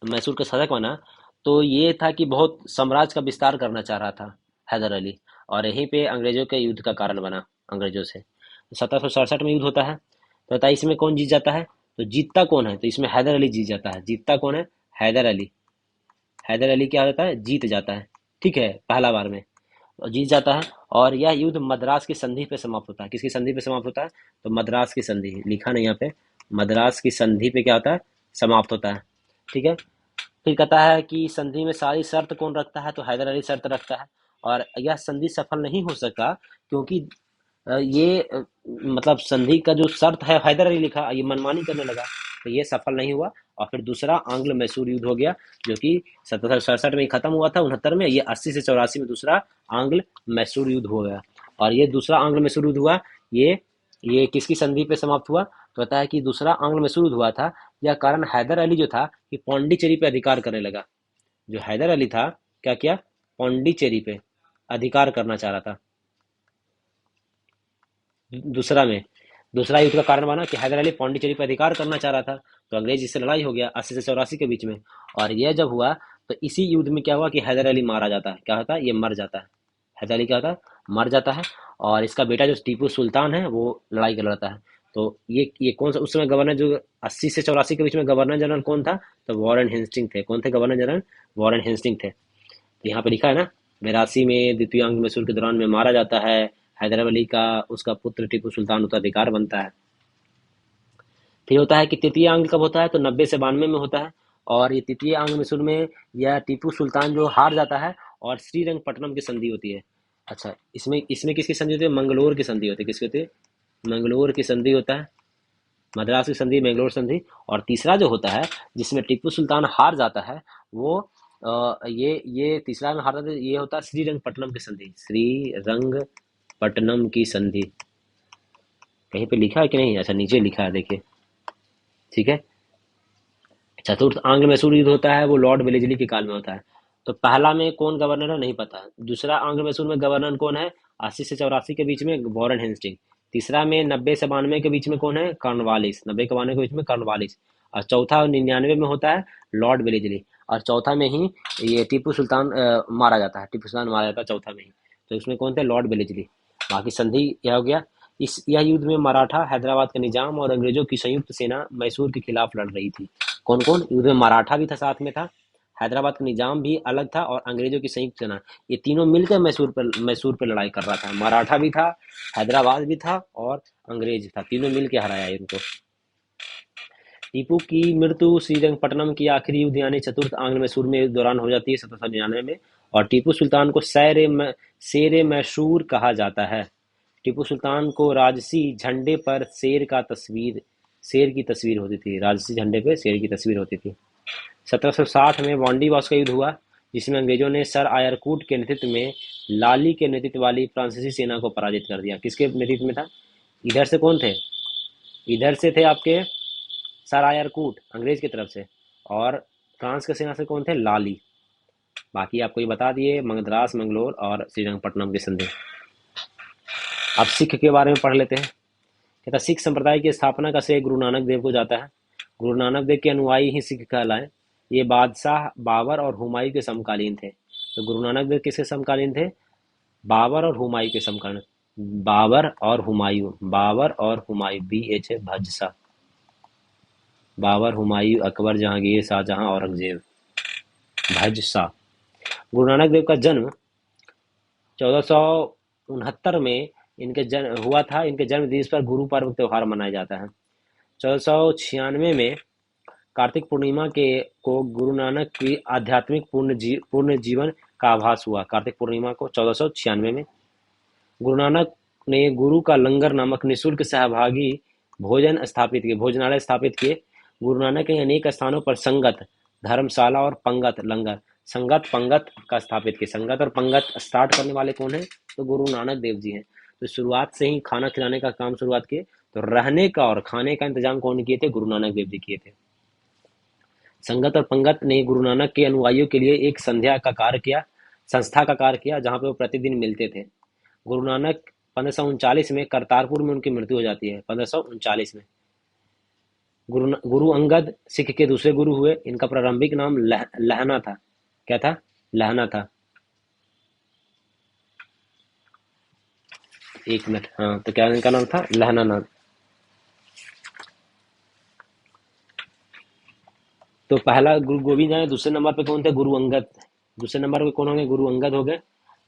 मैसूर का शासक बना, तो ये था कि बहुत साम्राज्य का विस्तार करना चाह रहा था हैदर अली, और यहीं पे अंग्रेजों के युद्ध का कारण बना अंग्रेजों से। 1767 में युद्ध होता है, तो बताइए इसमें कौन जीत जाता है, तो जीतता कौन है, तो इसमें हैदर अली जीत जाता है। जीतता कौन है, हैदर अली। हैदर अली क्या होता है, जीत जाता है। ठीक है, पहला बार में और जीत जाता है। और यह युद्ध मद्रास की संधि पे समाप्त होता है। किसकी संधि पे समाप्त होता है, तो मद्रास की संधि, लिखा नहीं यहाँ पे, मद्रास की संधि पे क्या होता है, समाप्त होता है। ठीक है, फिर कहता है कि संधि में सारी शर्त कौन रखता है, तो हैदर अली शर्त रखता है। और यह संधि सफल नहीं हो सका क्योंकि मतलब संधि का जो शर्त है हैदर अली लिखा, ये मनमानी करने लगा, तो ये सफल नहीं हुआ। और फिर दूसरा आंग्ल मैसूर युद्ध हो गया, जो कि 1767 में खत्म हुआ था, 69 में। ये 80 से 84 में दूसरा आंग्ल मैसूर युद्ध हो गया। और ये दूसरा आंग्ल मैसूर युद्ध हुआ, ये ये किसकी संधि पे समाप्त हुआ, तो बताया है कि दूसरा आंग्ल मैसूर युद्ध हुआ था। यह कारण हैदर अली जो था कि पौंडीचेरी पे अधिकार करने लगा। जो हैदर अली था, क्या किया, पौंडीचेरी पे अधिकार करना चाह रहा था। दूसरा में दूसरा युद्ध का कारण बना कि हैदर अली पौंडीचेरी पर अधिकार करना चाह रहा था, तो अंग्रेज इससे लड़ाई हो गया 80 से 84 के बीच में। और यह जब हुआ, तो इसी युद्ध में क्या हुआ कि हैदर अली मारा जाता है। क्या होता है, ये मर जाता है। हैदर अली क्या होता है, मर जाता है। और इसका बेटा जो टीपू सुल्तान है, वो लड़ाई कर लड़ता है। तो ये कौन सा उस समय गवर्नर, जो 80 से 84 के बीच में गवर्नर जनरल कौन था, तो वॉरेन हेस्टिंग थे। कौन थे गवर्नर जनरल, वॉरेन हेस्टिंग थे। तो यहाँ पे लिखा है ना, 82 में द्वितीय आंग्ल मैसूर के दौरान में मारा जाता है। हैदर अली का उसका पुत्र टीपू सुल्तान उत्तराधिकार बनता है। फिर होता है कि तृतीय आंग्ल कब होता है, तो 90 से 92 में होता है। और ये तृतीय आंग्ल मैसूर में यह टीपू सुल्तान जो हार जाता है, और श्रीरंगपट्टनम की संधि होती है। अच्छा, इसमें इसमें किसकी संधि होती है, मंगलोर की संधि होती है। किसकी होती है, मंगलोर की संधि होता है। मद्रास की संधि, मैंगलोर संधि। और तीसरा जो होता है जिसमें टीपू सुल्तान हार जाता है, वो ये तीसरा में हार जाता है, ये होता है श्रीरंगपट्टनम की संधि। श्रीरंगपट्टनम की संधि कहीं पे लिखा है कि नहीं, अच्छा नीचे लिखा है देखिए। ठीक है, चतुर्थ आंग्ल मैसूर युद्ध होता है, वो लॉर्ड वेलेस्ली के काल में होता है। तो पहला में कौन गवर्नर है, नहीं पता। दूसरा आंग्ल मैसूर में गवर्नर कौन है, 80 से 84 के बीच में वॉरेन हेस्टिंग। तीसरा में 90 से 92 के बीच में कौन है, कॉर्नवालिस। 90 के 92 के बीच में कॉर्नवालिस। और चौथा 99 में होता है लॉर्ड वेलेस्ली। और चौथा में ही ये टीपू सुल्तान मारा जाता है। टीपू सुल्तान मारा जाता है चौथा में ही। तो इसमें कौन थे, लॉर्ड वेलेस्ली। बाकी संधि यह हो गया। इस यह युद्ध में मराठा, हैदराबाद का निजाम और अंग्रेजों की संयुक्त सेना मैसूर के खिलाफ लड़ रही थी। कौन कौन, युद्ध में मराठा भी था, साथ में था, हैदराबाद का निजाम भी अलग था, और अंग्रेजों की संयुक्त सेना, ये तीनों मिलकर मैसूर पर लड़ाई कर रहा था। मराठा भी था, हैदराबाद भी था, और अंग्रेज था, तीनों मिलकर हराया इनको। टीपू की मृत्यु श्रीरंगपट्टनम की आखिरी युद्ध यानी चतुर्थ आंग्ल मैसूर में दौरान हो जाती है 1799 में। और टीपू सुल्तान को शेर मैसूर कहा जाता है। टीपू सुल्तान को राजसी झंडे पर शेर की तस्वीर होती थी। राजसी झंडे पे शेर की तस्वीर होती थी। 1760 में वांडीवास का युद्ध हुआ, जिसमें अंग्रेजों ने सर आयरकूट के नेतृत्व में लाली के नेतृत्व वाली फ्रांसीसी सेना को पराजित कर दिया। किसके नेतृत्व में था, इधर से कौन थे, इधर से थे आपके सर आयरकूट अंग्रेज की तरफ से, और फ्रांस के सेना से कौन थे, लाली। बाकी आपको ये बता दिए, मद्रास, मंगलोर और श्रीरंगपट्टनम की संधि। अब सिख के बारे में पढ़ लेते हैं। कहता सिख संप्रदाय की स्थापना का श्रेय गुरु नानक देव को जाता है। गुरु नानक देव के अनुयायी ही सिख कहलाए। ये बादशाह बाबर और हुमायूं के समकालीन थे। तो गुरु नानक देव किसके समकालीन थे, बाबर और हुमायूं के समकालीन। बाबर और हुमायूं, BH है भजसा। बाबर, हुमायूं, अकबर, जहांगीर, शाहजहां, औरंगजेब, भजसा। गुरु नानक देव का जन्म 1469 में इनके जन्म हुआ था। इनके जन्म दिवस पर गुरु पर्व त्योहार मनाया जाता है। 1496 में कार्तिक पूर्णिमा के को गुरु नानक की आध्यात्मिक पूर्ण जीवन का आभास हुआ। कार्तिक पूर्णिमा को 1496 में गुरु नानक ने गुरु का लंगर नामक निःशुल्क सहभागी भोजनालय स्थापित किए। गुरु नानक ने अनेक स्थानों पर संगत, धर्मशाला और पंगत लंगर, संगत पंगत का स्थापित किया। संगत और पंगत स्टार्ट करने वाले कौन है, तो गुरु नानक देव जी हैं। तो शुरुआत से ही खाना खिलाने का काम शुरुआत किए। तो रहने का और खाने का इंतजाम कौन किए थे? गुरु नानक देव जी किए थे। संगत और पंगत ने गुरु नानक के अनुयायियों के लिए एक संध्या का कार्य किया, संस्था का कार्य किया, जहाँ पे वो प्रतिदिन मिलते थे। गुरु नानक 1539 में करतारपुर में उनकी मृत्यु हो जाती है, 1539 में। गुरु अंगद सिख के दूसरे गुरु हुए। इनका प्रारंभिक नाम लहना था। क्या था? लहना था। एक मिनट, हाँ, तो क्या इनका नाम था? लहना नाम। तो पहला गुरु गोविंद है, दूसरे नंबर पे कौन थे? गुरु अंगद। दूसरे नंबर पे कौन होंगे? गुरु अंगद हो गए।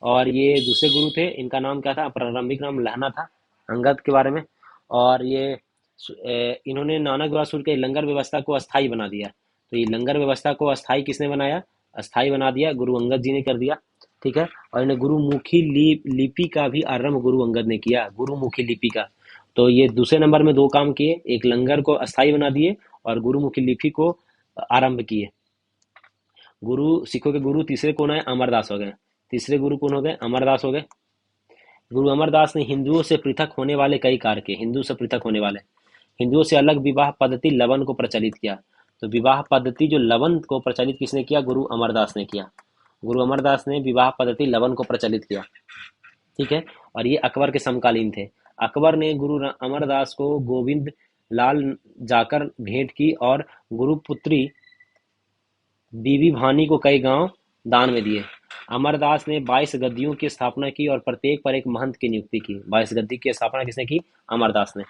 और ये दूसरे गुरु थे, इनका नाम क्या था? प्रारंभिक नाम लहना था, अंगद के बारे में। और ये इन्होंने नानक द्वारा शुरू के लंगर व्यवस्था को अस्थाई बना दिया। तो ये लंगर व्यवस्था को अस्थाई किसने बनाया? अस्थाई बना दिया, गुरु अंगद जी ने कर दिया। ठीक है। और इन्हें गुरुमुखी लिपि का भी आरंभ गुरु अंगद ने किया, गुरुमुखी लिपि का। तो ये दूसरे नंबर में दो काम किए, एक लंगर को अस्थाई बना दिए और गुरुमुखी लिपि को आरंभ किए। गुरु सिखों के गुरु तीसरे कौन है? अमरदास हो गए। तीसरे गुरु कौन हो गए? अमरदास हो गए। गुरु अमरदास ने हिंदुओं से पृथक होने वाले कई कार्य किए। हिंदू से पृथक होने वाले, हिंदुओं से अलग विवाह पद्धति लवन को प्रचलित किया। तो विवाह पद्धति जो लवन को प्रचलित किसने किया? गुरु अमरदास ने किया। गुरु अमरदास ने विवाह पद्धति लवन को प्रचलित किया। ठीक है। और ये अकबर के समकालीन थे। अकबर ने गुरु अमरदास को गोविंद लाल जाकर भेंट की और गुरुपुत्री बीबी भानी को कई गांव दान में दिए। अमरदास ने 22 गद्दियों की स्थापना की और प्रत्येक पर एक महंत की नियुक्ति की। 22 गद्दी की स्थापना किसने की? अमरदास ने।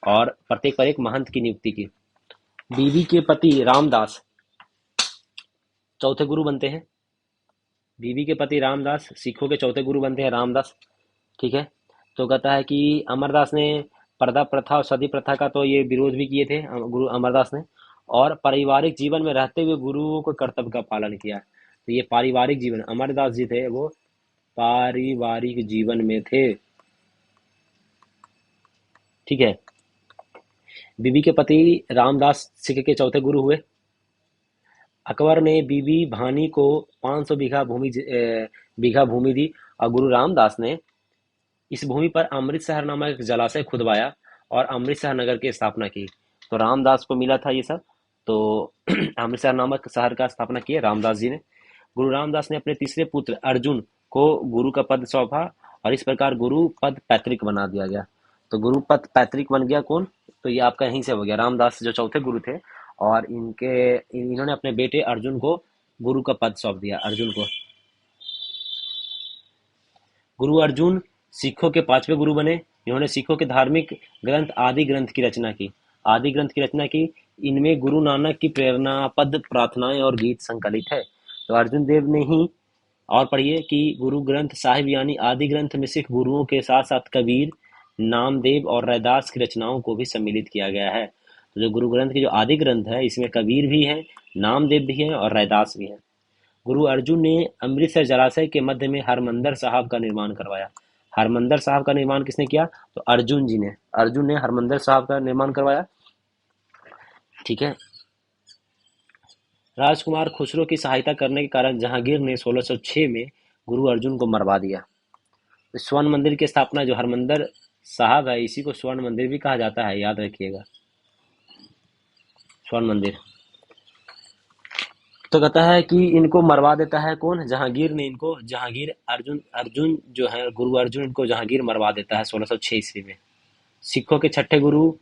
और प्रत्येक पर एक महंत की नियुक्ति की। बीबी के पति रामदास चौथे गुरु बनते हैं। बीबी के पति रामदास सिखों के चौथे गुरु बनते हैं, रामदास। ठीक है। तो कहता है कि अमरदास ने पर्दा प्रथा और सती प्रथा का तो ये विरोध भी किए थे गुरु अमरदास ने। और पारिवारिक जीवन में रहते हुए गुरुओं को कर्तव्य का पालन किया। तो ये पारिवारिक जीवन, अमरदास जी थे वो पारिवारिक जीवन में थे। ठीक है। बीबी के पति रामदास सिख के चौथे गुरु हुए। अकबर ने बीबी भानी को 500 बीघा भूमि दी और गुरु रामदास ने इस भूमि पर अमृतसर नामक एक जलाशय खुदवाया और अमृतसर नगर की स्थापना की। तो रामदास को मिला था ये सब। तो अमृतसर नामक शहर का स्थापना किया रामदास जी ने। गुरु रामदास ने अपने तीसरे पुत्र अर्जुन को गुरु का पद सौंपा और इस प्रकार गुरु पद पैतृक बना दिया गया। तो गुरु पद पैतृक बन गया कौन? तो ये आपका यहीं से हो गया, रामदास जो चौथे गुरु थे। और इन्होंने अपने बेटे अर्जुन को गुरु का पद सौंप दिया, अर्जुन को। गुरु अर्जुन सिखों के पांचवें गुरु बने। इन्होंने सिखों के धार्मिक ग्रंथ आदि ग्रंथ की रचना की। आदि ग्रंथ की रचना की। इनमें गुरु नानक की प्रेरणा पद, प्रार्थनाएं और गीत संकलित है। तो अर्जुन देव ने ही, और पढ़िए कि गुरु ग्रंथ साहिब यानी आदि ग्रंथ में सिख गुरुओं के साथ साथ कबीर, नामदेव और रैदास की रचनाओं को भी सम्मिलित किया गया है। तो जो गुरु ग्रंथ की जो आदि ग्रंथ है, इसमें कबीर भी है, नामदेव भी है और रैदास भी है। गुरु अर्जुन ने अमृतसर जलाशय के मध्य में हरमंदर साहब का निर्माण करवाया। हरमंदर साहब का निर्माण किसने किया? तो अर्जुन जी ने। अर्जुन ने हरमंदर साहब का निर्माण करवाया। ठीक है। राजकुमार खुसरो की सहायता करने के कारण जहांगीर ने 1606 में गुरु अर्जुन को मरवा दिया। स्वर्ण मंदिर की स्थापना, जो हरमंदर साहब है, इसी को स्वर्ण मंदिर भी कहा जाता है, याद रखिएगा, स्वर्ण मंदिर। तो कहता है कि इनको मरवा देता है कौन? जहांगीर ने इनको, जहांगीर अर्जुन अर्जुन जो है गुरु अर्जुन, इनको जहांगीर मरवा देता है 1606 ईस्वी में। सिखों के छठे गुरु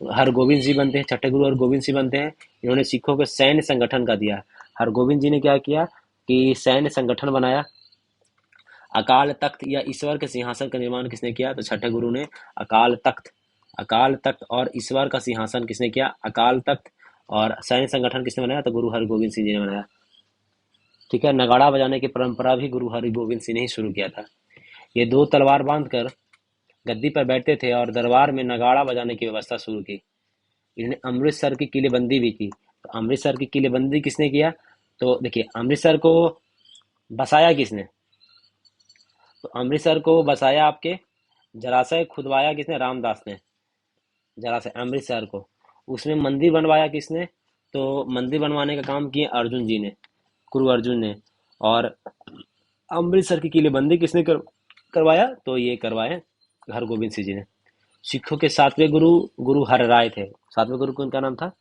हरगोविंद जी बनते हैं। छठे गुरु हरगोविंद सिंह बनते हैं। इन्होंने सिखों को सैन्य संगठन का दिया। हरगोविंद जी ने क्या किया कि सैन्य संगठन बनाया। अकाल तख्त या ईश्वर के सिंहासन का निर्माण किसने किया? तो छठे गुरु ने अकाल तख्त और ईश्वर का सिंहासन किसने किया? अकाल तख्त। और सैन्य संगठन किसने बनाया? तो गुरु हरगोविंद सिंह जी ने बनाया। ठीक है। नगाड़ा बजाने की परंपरा भी गुरु हरगोविंद सिंह ने ही शुरू किया था। ये दो तलवार बांधकर गद्दी पर बैठते थे और दरबार में नगाड़ा बजाने की व्यवस्था शुरू की। इन्होंने अमृतसर की किलेबंदी भी की। तो अमृतसर की किलेबंदी किसने किया? तो देखिए, अमृतसर को बसाया किसने? तो अमृतसर को बसाया आपके, जलाशय खुदवाया किसने? रामदास ने। जलाशय अमृतसर को, उसमें मंदिर बनवाया किसने? तो मंदिर बनवाने का काम किया अर्जुन जी ने, गुरु अर्जुन ने। और अमृतसर की किलेबंदी किसने करवाया? तो ये करवाए हरगोविंद सिंह जी ने। सिखों के सातवें गुरु गुरु हरराय थे। सातवें गुरु कौन का नाम था?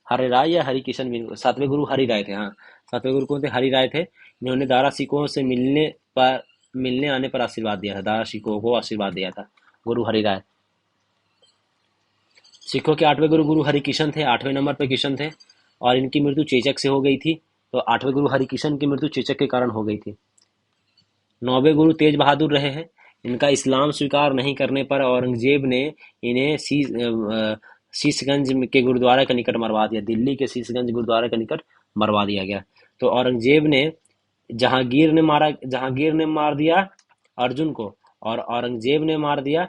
हरिराय या हरिकिशन भी, सातवें गुरु हरिराय थे, हाँ। सातवें गुरु कौन थे? हरिराय थे। इन्होंने दारा सिकों से मिलने आने पर आशीर्वाद दिया था। दारा सिकों को आशीर्वाद दिया था गुरु हरिराय। सिखों के आठवें गुरु गुरु हरिकिशन थे, 8वें नंबर पे किशन थे। और इनकी मृत्यु चेचक से हो गई थी। तो 8वें गुरु हरिकिशन की मृत्यु चेचक के कारण हो गई थी। 9वें गुरु तेज बहादुर रहे हैं। इनका इस्लाम स्वीकार नहीं करने पर औरंगजेब ने इन्हें शीशगंज के गुरुद्वारा के निकट मरवा दिया। दिल्ली के शीशगंज गुरुद्वारा के निकट मरवा दिया गया। तो औरंगजेब ने जहांगीर ने मार दिया अर्जुन को, और औरंगजेब ने मार दिया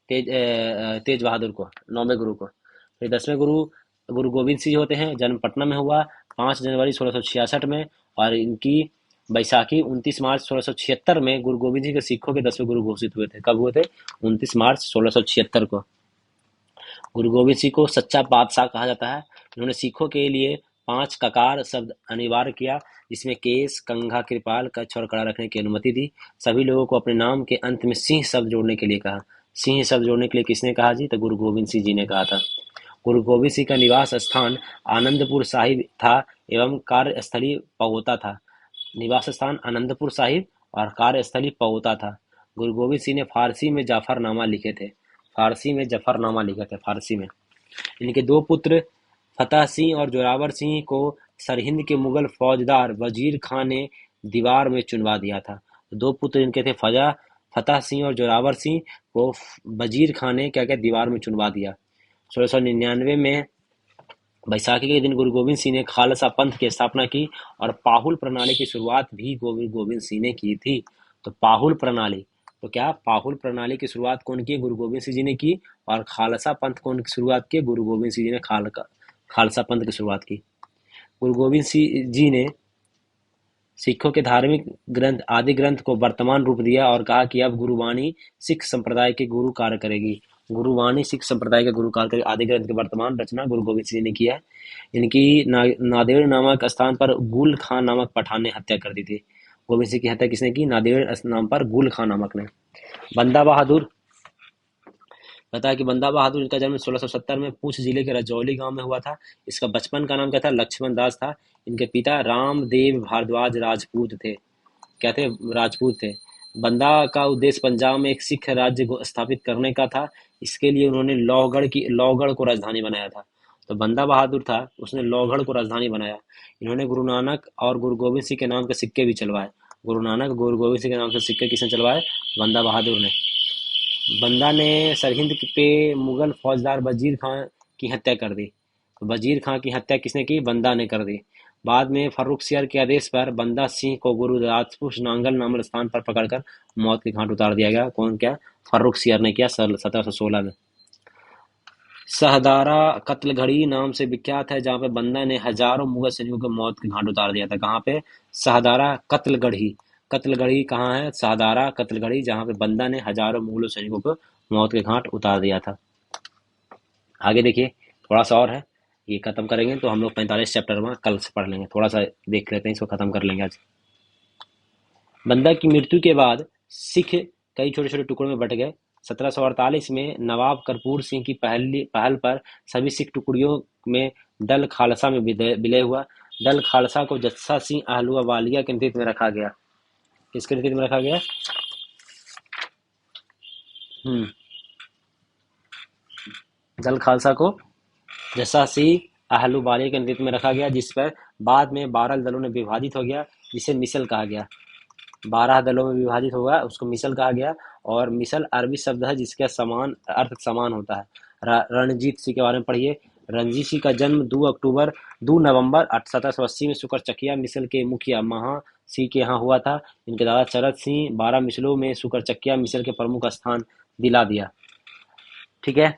तेज बहादुर को, 9वें गुरु को। फिर 10वें गुरु गुरु गोविंद सिंह होते हैं। जन्म पटना में हुआ 5 जनवरी 1666 में, और इनकी बैसाखी 29 मार्च 1676 में। गुरु गोविंद सिंह के सिखों के 10वें गुरु घोषित हुए थे। कब हुए थे? 29 मार्च 1676 को। गुरु गोविंद सिंह को सच्चा बादशाह कहा जाता है। इन्होंने सिखों के लिए 5 ककार शब्द अनिवार्य किया, जिसमें केस, कंघा, कृपाल, कच्छ और कड़ा रखने की अनुमति दी। सभी लोगों को अपने नाम के अंत में सिंह शब्द जोड़ने के लिए कहा। सिंह शब्द जोड़ने के लिए किसने कहा जी? तो गुरु गोविंद सिंह जी ने कहा था। गुरु गोविंद सिंह का निवास स्थान आनंदपुर साहिब था एवं कार्यस्थली पवोता था। निवास स्थान आनंदपुर साहिब और कार्यस्थली पवोता था। गुरु गोविंद सिंह ने फारसी में जाफरनामा लिखे थे। फारसी में जफरनामा लिखे थे, फारसी में। इनके 2 पुत्र फतेह सिंह और जोरावर सिंह को सरहिंद के मुगल फौजदार वजीर खां ने दीवार में चुनवा दिया था। 2 पुत्र इनके थे, फतेह सिंह और जोरावर सिंह को वजीर खां ने क्या क्या दीवार में चुनवा दिया। 1699 में बैसाखी के दिन गुरु गोविंद सिंह ने खालसा पंथ की स्थापना की, और पाहुल प्रणाली की शुरुआत भी गुरु गोविंद सिंह ने की थी। तो पाहुल प्रणाली, तो क्या पाहुल प्रणाली की शुरुआत कौन की? गुरु गोविंद सिंह जी ने की। और खालसा पंथ कौन की शुरुआत की? गुरु गोविंद सिंह जी ने खालसा पंथ की शुरुआत की। गुरु गोविंद सिंह जी ने सिखों के धार्मिक ग्रंथ आदि ग्रंथ को वर्तमान रूप दिया और कहा कि अब गुरुवाणी सिख संप्रदाय के गुरु कार्य करेगी। गुरुवाणी सिख संप्रदाय के गुरु कार्य करेगी। आदि ग्रंथ की वर्तमान रचना गुरु गोविंद सिंह ने किया है। इनकी नादेड़ नामक स्थान पर गुल खान नामक पठान ने हत्या कर दी थी। गोविंद सिंह की हत्या किसने की? नादेड़ नाम पर गुल खान नामक ने। बंदा बहादुर, पता है कि बंदा बहादुर का जन्म 1670 में पूंछ जिले के रजौली गांव में हुआ था। इसका बचपन का नाम क्या था? लक्ष्मण दास था। इनके पिता रामदेव भारद्वाज राजपूत थे। क्या थे? राजपूत थे। बंदा का उद्देश्य पंजाब में एक सिख राज्य को स्थापित करने का था। इसके लिए उन्होंने लौगढ़ को राजधानी बनाया था। तो बंदा बहादुर था, उसने लौगढ़ को राजधानी बनाया। इन्होंने गुरु नानक और गुरु गोविंद सिंह के नाम के सिक्के भी चलवाए। गुरु नानक, गुरु गोविंद सिंह के नाम से सिक्के किसने चलवाए? बंदा बहादुर ने। बंदा ने सरहिंद पे मुगल फौजदार वजीर खां की हत्या कर दी। तो वजीर खां की हत्या किसने की? बंदा ने कर दी। बाद में फर्रुख सियर के आदेश पर बंदा सिंह को गुरु राजपूत नांगल नामक स्थान पर पकड़कर मौत के घाट उतार दिया गया। कौन? क्या? फर्रुख सियर ने किया, 1716 में। सहदारा कत्लगढ़ी नाम से विख्यात है, जहाँ पे बंदा ने हजारों मुगल सैनिकों को मौत के घाट उतार दिया था। कहाँ पे? सहदारा कत्लगढ़ी। कत्लगढ़ी कहाँ है? सहदारा कत्लगढ़ी, जहाँ पे बंदा ने हजारों मुगल सैनिकों को मौत के घाट उतार दिया था। आगे देखिए, थोड़ा सा और है, ये खत्म करेंगे तो हम लोग 45 चैप्टर में कल से पढ़ लेंगे। थोड़ा सा देख लेते हैं, इसको खत्म कर लेंगे आज। बंदा की मृत्यु के बाद सिख कई छोटे छोटे टुकड़ों में बट गए। 1748 में नवाब करपूर सिंह की पहल पर सभी सिख टुकड़ियों में दल खालसा में विलय हुआ। दल खालसा को जस्सा सिंह आहलूवालिया के नेतृत्व में रखा गया। किसके नेतृत्व में रखा गया? दल खालसा को जस्सा सिंह आहलूवालिया के नेतृत्व में रखा गया, जिस पर बाद में 12 दलों में विभाजित हो गया, जिसे मिसल कहा गया। 12 दलों में विभाजित होगा, उसको मिसल कहा गया। और मिसल अरबी शब्द है जिसका समान अर्थ समान होता है। रणजीत सिंह के बारे में पढ़िए। रणजीत सिंह का जन्म 2 नवंबर 1780 में सुकरचकिया मिसल के मुखिया महा सिंह के यहाँ हुआ था। इनके दादा चरत सिंह 12 मिसलों में सुकरचकिया मिसल के प्रमुख स्थान दिला दिया। ठीक है।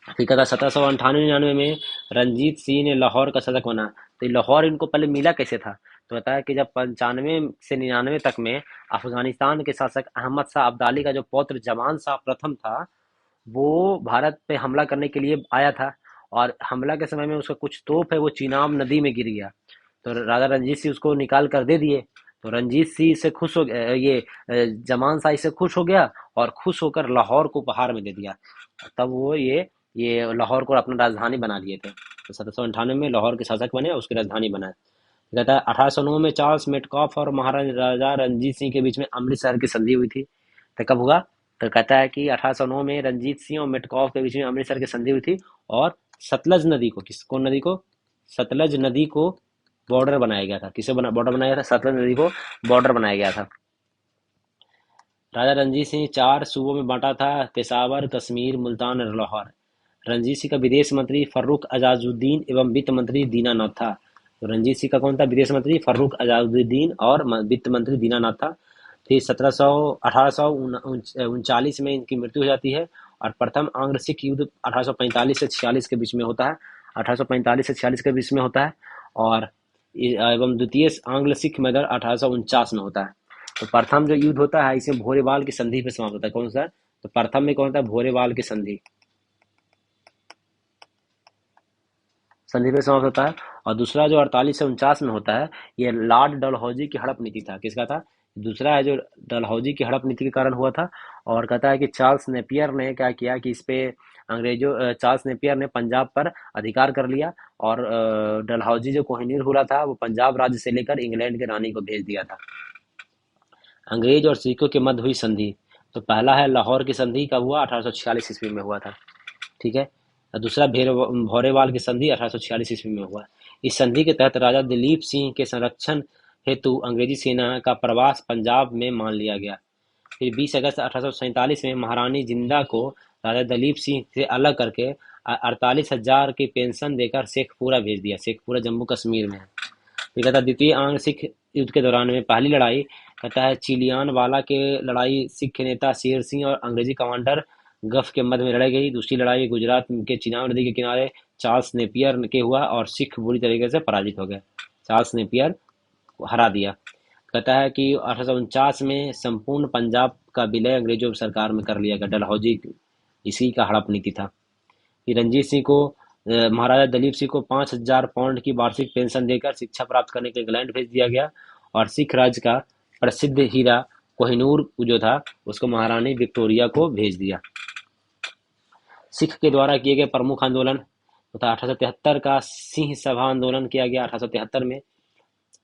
फिर कहता 1798-99 में रंजीत सिंह ने लाहौर का सदक बना। तो लाहौर इनको पहले मिला कैसे था? तो बताया कि जब 95 से 99 तक में अफगानिस्तान के शासक अहमद शाह अब्दाली का जो पौत्र जमान शाह प्रथम था, वो भारत पे हमला करने के लिए आया था। और हमला के समय में उसका कुछ तोप है वो चीनाब नदी में गिर गया। तो राजा रंजीत सिंह उसको निकाल कर दे दिए। तो रंजीत सिंह से खुश हो गया, जमान शाह इससे खुश हो गया और खुश होकर लाहौर को उपहार में दे दिया। तब वो ये लाहौर को अपना राजधानी बना लिए थे। तो 1798 में लाहौर के शासक बने और उसकी राजधानी बनाए। कहता है 1809 में चार्ल्स मेटकॉफ और महाराजा रंजीत सिंह के बीच में अमृतसर की संधि हुई थी। तो कब हुआ? तो कहता है कि 1809 में रंजीत सिंह और मेटकॉफ के बीच में अमृतसर की संधि हुई थी, और सतलज नदी को, कौन नदी को? सतलज नदी को बॉर्डर बनाया गया था। किसे बॉर्डर बनाया गया था? सतलज नदी को बॉर्डर बनाया गया था। राजा रंजीत सिंह 4 सूबों में बांटा था: पेशावर, कश्मीर, मुल्तान और लाहौर। रंजीत सिंह का विदेश मंत्री फर्रुख अजाजुद्दीन एवं वित्त मंत्री दीनानाथ था। तो रंजीत सिंह का कौन था विदेश मंत्री? फर्रुख अजाजुद्दीन, और वित्त मंत्री दीनानाथ था। फिर 1839 में इनकी मृत्यु हो जाती है, और प्रथम आंग्ल सिख युद्ध 1845 से 46 के बीच में होता है। 1845 से 46 के बीच में होता है, और एवं द्वितीय आंग्ल सिख मैदर 1849 में होता है। तो प्रथम जो युद्ध होता है इसमें भोरेवाल की संधि पे समाप्त होता है। कौन सा? तो प्रथम में कौन था? भोरेवाल की संधि, संधि पे समाप्त होता है। और दूसरा जो 48 से 49 में होता है, ये लॉर्ड डलहौजी की हड़प नीति था। किसका था? दूसरा है जो डलहौजी की हड़प नीति के कारण हुआ था। और कहता है कि चार्ल्स नेपियर ने क्या किया कि इस पे चार्ल्स नेपियर ने पंजाब पर अधिकार कर लिया, और डलहौजी जो कोहिनूर हुआ था वो पंजाब राज्य से लेकर इंग्लैंड के रानी को भेज दिया था। अंग्रेज और सिखों के मध्य हुई संधि। तो पहला है लाहौर की संधि, कब हुआ? 1846 ईस्वी में हुआ था। ठीक है। और दूसरा भौरेवाल की संधि 1846 ईस्वी में हुआ। इस संधि के तहत राजा दिलीप सिंह के संरक्षण हेतु अंग्रेजी सेना का प्रवास पंजाब में मान लिया गया। फिर 20 अगस्त 1847 में महारानी जिंदा को राजा दलीप सिंह से अलग करके 48,000 की पेंशन देकर शेखपुरा भेज दिया। शेखपुरा जम्मू कश्मीर में है। फिर कहता है द्वितीय आंग्ल सिख युद्ध के दौरान में पहली लड़ाई, कहता है चिलियान वाला के लड़ाई सिख नेता शेर सिंह और अंग्रेजी कमांडर गफ के मध्य में लड़ाई गई। दूसरी लड़ाई गुजरात के चिनाब नदी के किनारे चार्ल्स नेपियर के हुआ, और सिख बुरी तरीके से पराजित हो गए। चार्ल्स नेपियर को हरा दिया। कहता है कि 1849 में संपूर्ण पंजाब का विलय अंग्रेजों की सरकार में कर लिया गया। डलहौजी इसी का हड़प नीति था। फिर रंजीत सिंह को महाराजा दलीप सिंह को 5,000 पाउंड की वार्षिक पेंशन देकर शिक्षा प्राप्त करने के लिए इंग्लैंड भेज दिया गया, और सिख राज्य का प्रसिद्ध हीरा कोहिनूर जो था उसको महारानी विक्टोरिया को भेज दिया। सिख के द्वारा किए गए प्रमुख आंदोलन तथा 1873 का सिंह सभा आंदोलन किया गया। 1873 में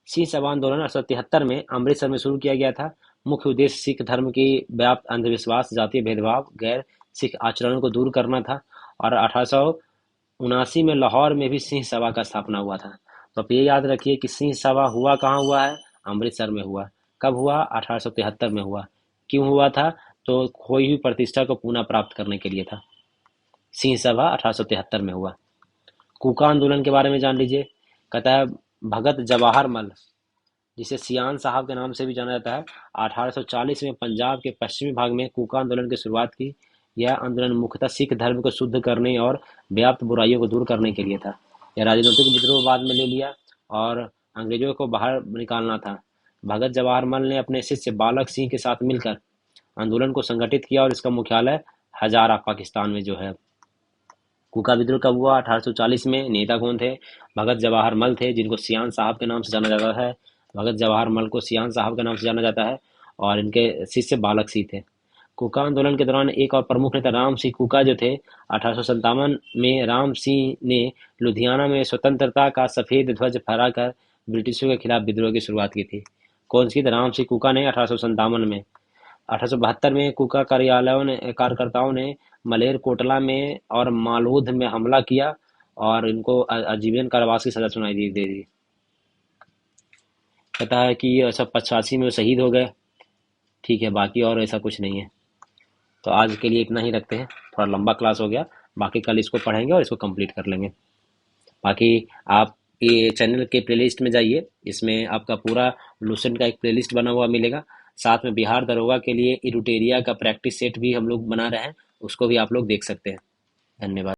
सिंह सभा आंदोलन 1873 में अमृतसर में शुरू किया गया था। मुख्य उद्देश्य सिख धर्म की व्याप्त अंधविश्वास, जातीय भेदभाव, गैर सिख आचरण को दूर करना था। और 1879 में लाहौर में भी सिंह सभा का स्थापना हुआ था। तो आप ये याद रखिए कि सिंह सभा हुआ कहाँ हुआ है? अमृतसर में हुआ। कब हुआ? 1873 में हुआ। क्यों हुआ था? तो खोई हुई प्रतिष्ठा को पुनः प्राप्त करने के लिए था। सिंह सभा 1873 में हुआ। कूका आंदोलन के बारे में जान लीजिए। कहता है भगत जवाहर मल, जिसे सियान साहब के नाम से भी जाना जाता है, 1840 में पंजाब के पश्चिमी भाग में कूका आंदोलन की शुरुआत की। यह आंदोलन मुख्यतः सिख धर्म को शुद्ध करने और व्याप्त बुराइयों को दूर करने के लिए था। यह राजनीतिक विद्रोह बाद में ले लिया और अंग्रेजों को बाहर निकालना था। भगत जवाहर मल ने अपने शिष्य बालक सिंह के साथ मिलकर आंदोलन को संगठित किया, और इसका मुख्यालय हजारा पाकिस्तान में जो है। कूका विद्रोह कब हुआ? 1840 में। नेता कौन थे? भगत जवाहर मल थे, जिनको सियान साहब के नाम से जाना जाता है। भगत जवाहर मल को सियान साहब के नाम से जाना जाता है, और इनके शिष्य बालक सिंह थे। कूका आंदोलन के दौरान एक और प्रमुख नेता राम सिंह कूका जो थे, 1857 में राम सिंह ने लुधियाना में स्वतंत्रता का सफेद ध्वज फहराकर ब्रिटिशों के खिलाफ विद्रोह की शुरुआत की थी। कौन सी? राम सिंह कूका ने 1857 में। 1872 में कूका कार्यकर्ताओं ने मलेरकोटला में और मालौद में हमला किया, और इनको आजीवन कारावास की सजा सुनाई दे दी। कहता है कि 1885 में वो शहीद हो गए। ठीक है, बाकी और ऐसा कुछ नहीं है। तो आज के लिए इतना ही रखते हैं। थोड़ा लंबा क्लास हो गया, बाकी कल इसको पढ़ेंगे और इसको कंप्लीट कर लेंगे। बाकी आप ये चैनल के प्लेलिस्ट में जाइए, इसमें आपका पूरा लूसेंट का एक प्लेलिस्ट बना हुआ मिलेगा। साथ में बिहार दरोगा के लिए इरुटेरिया का प्रैक्टिस सेट भी हम लोग बना रहे हैं, उसको भी आप लोग देख सकते हैं। धन्यवाद।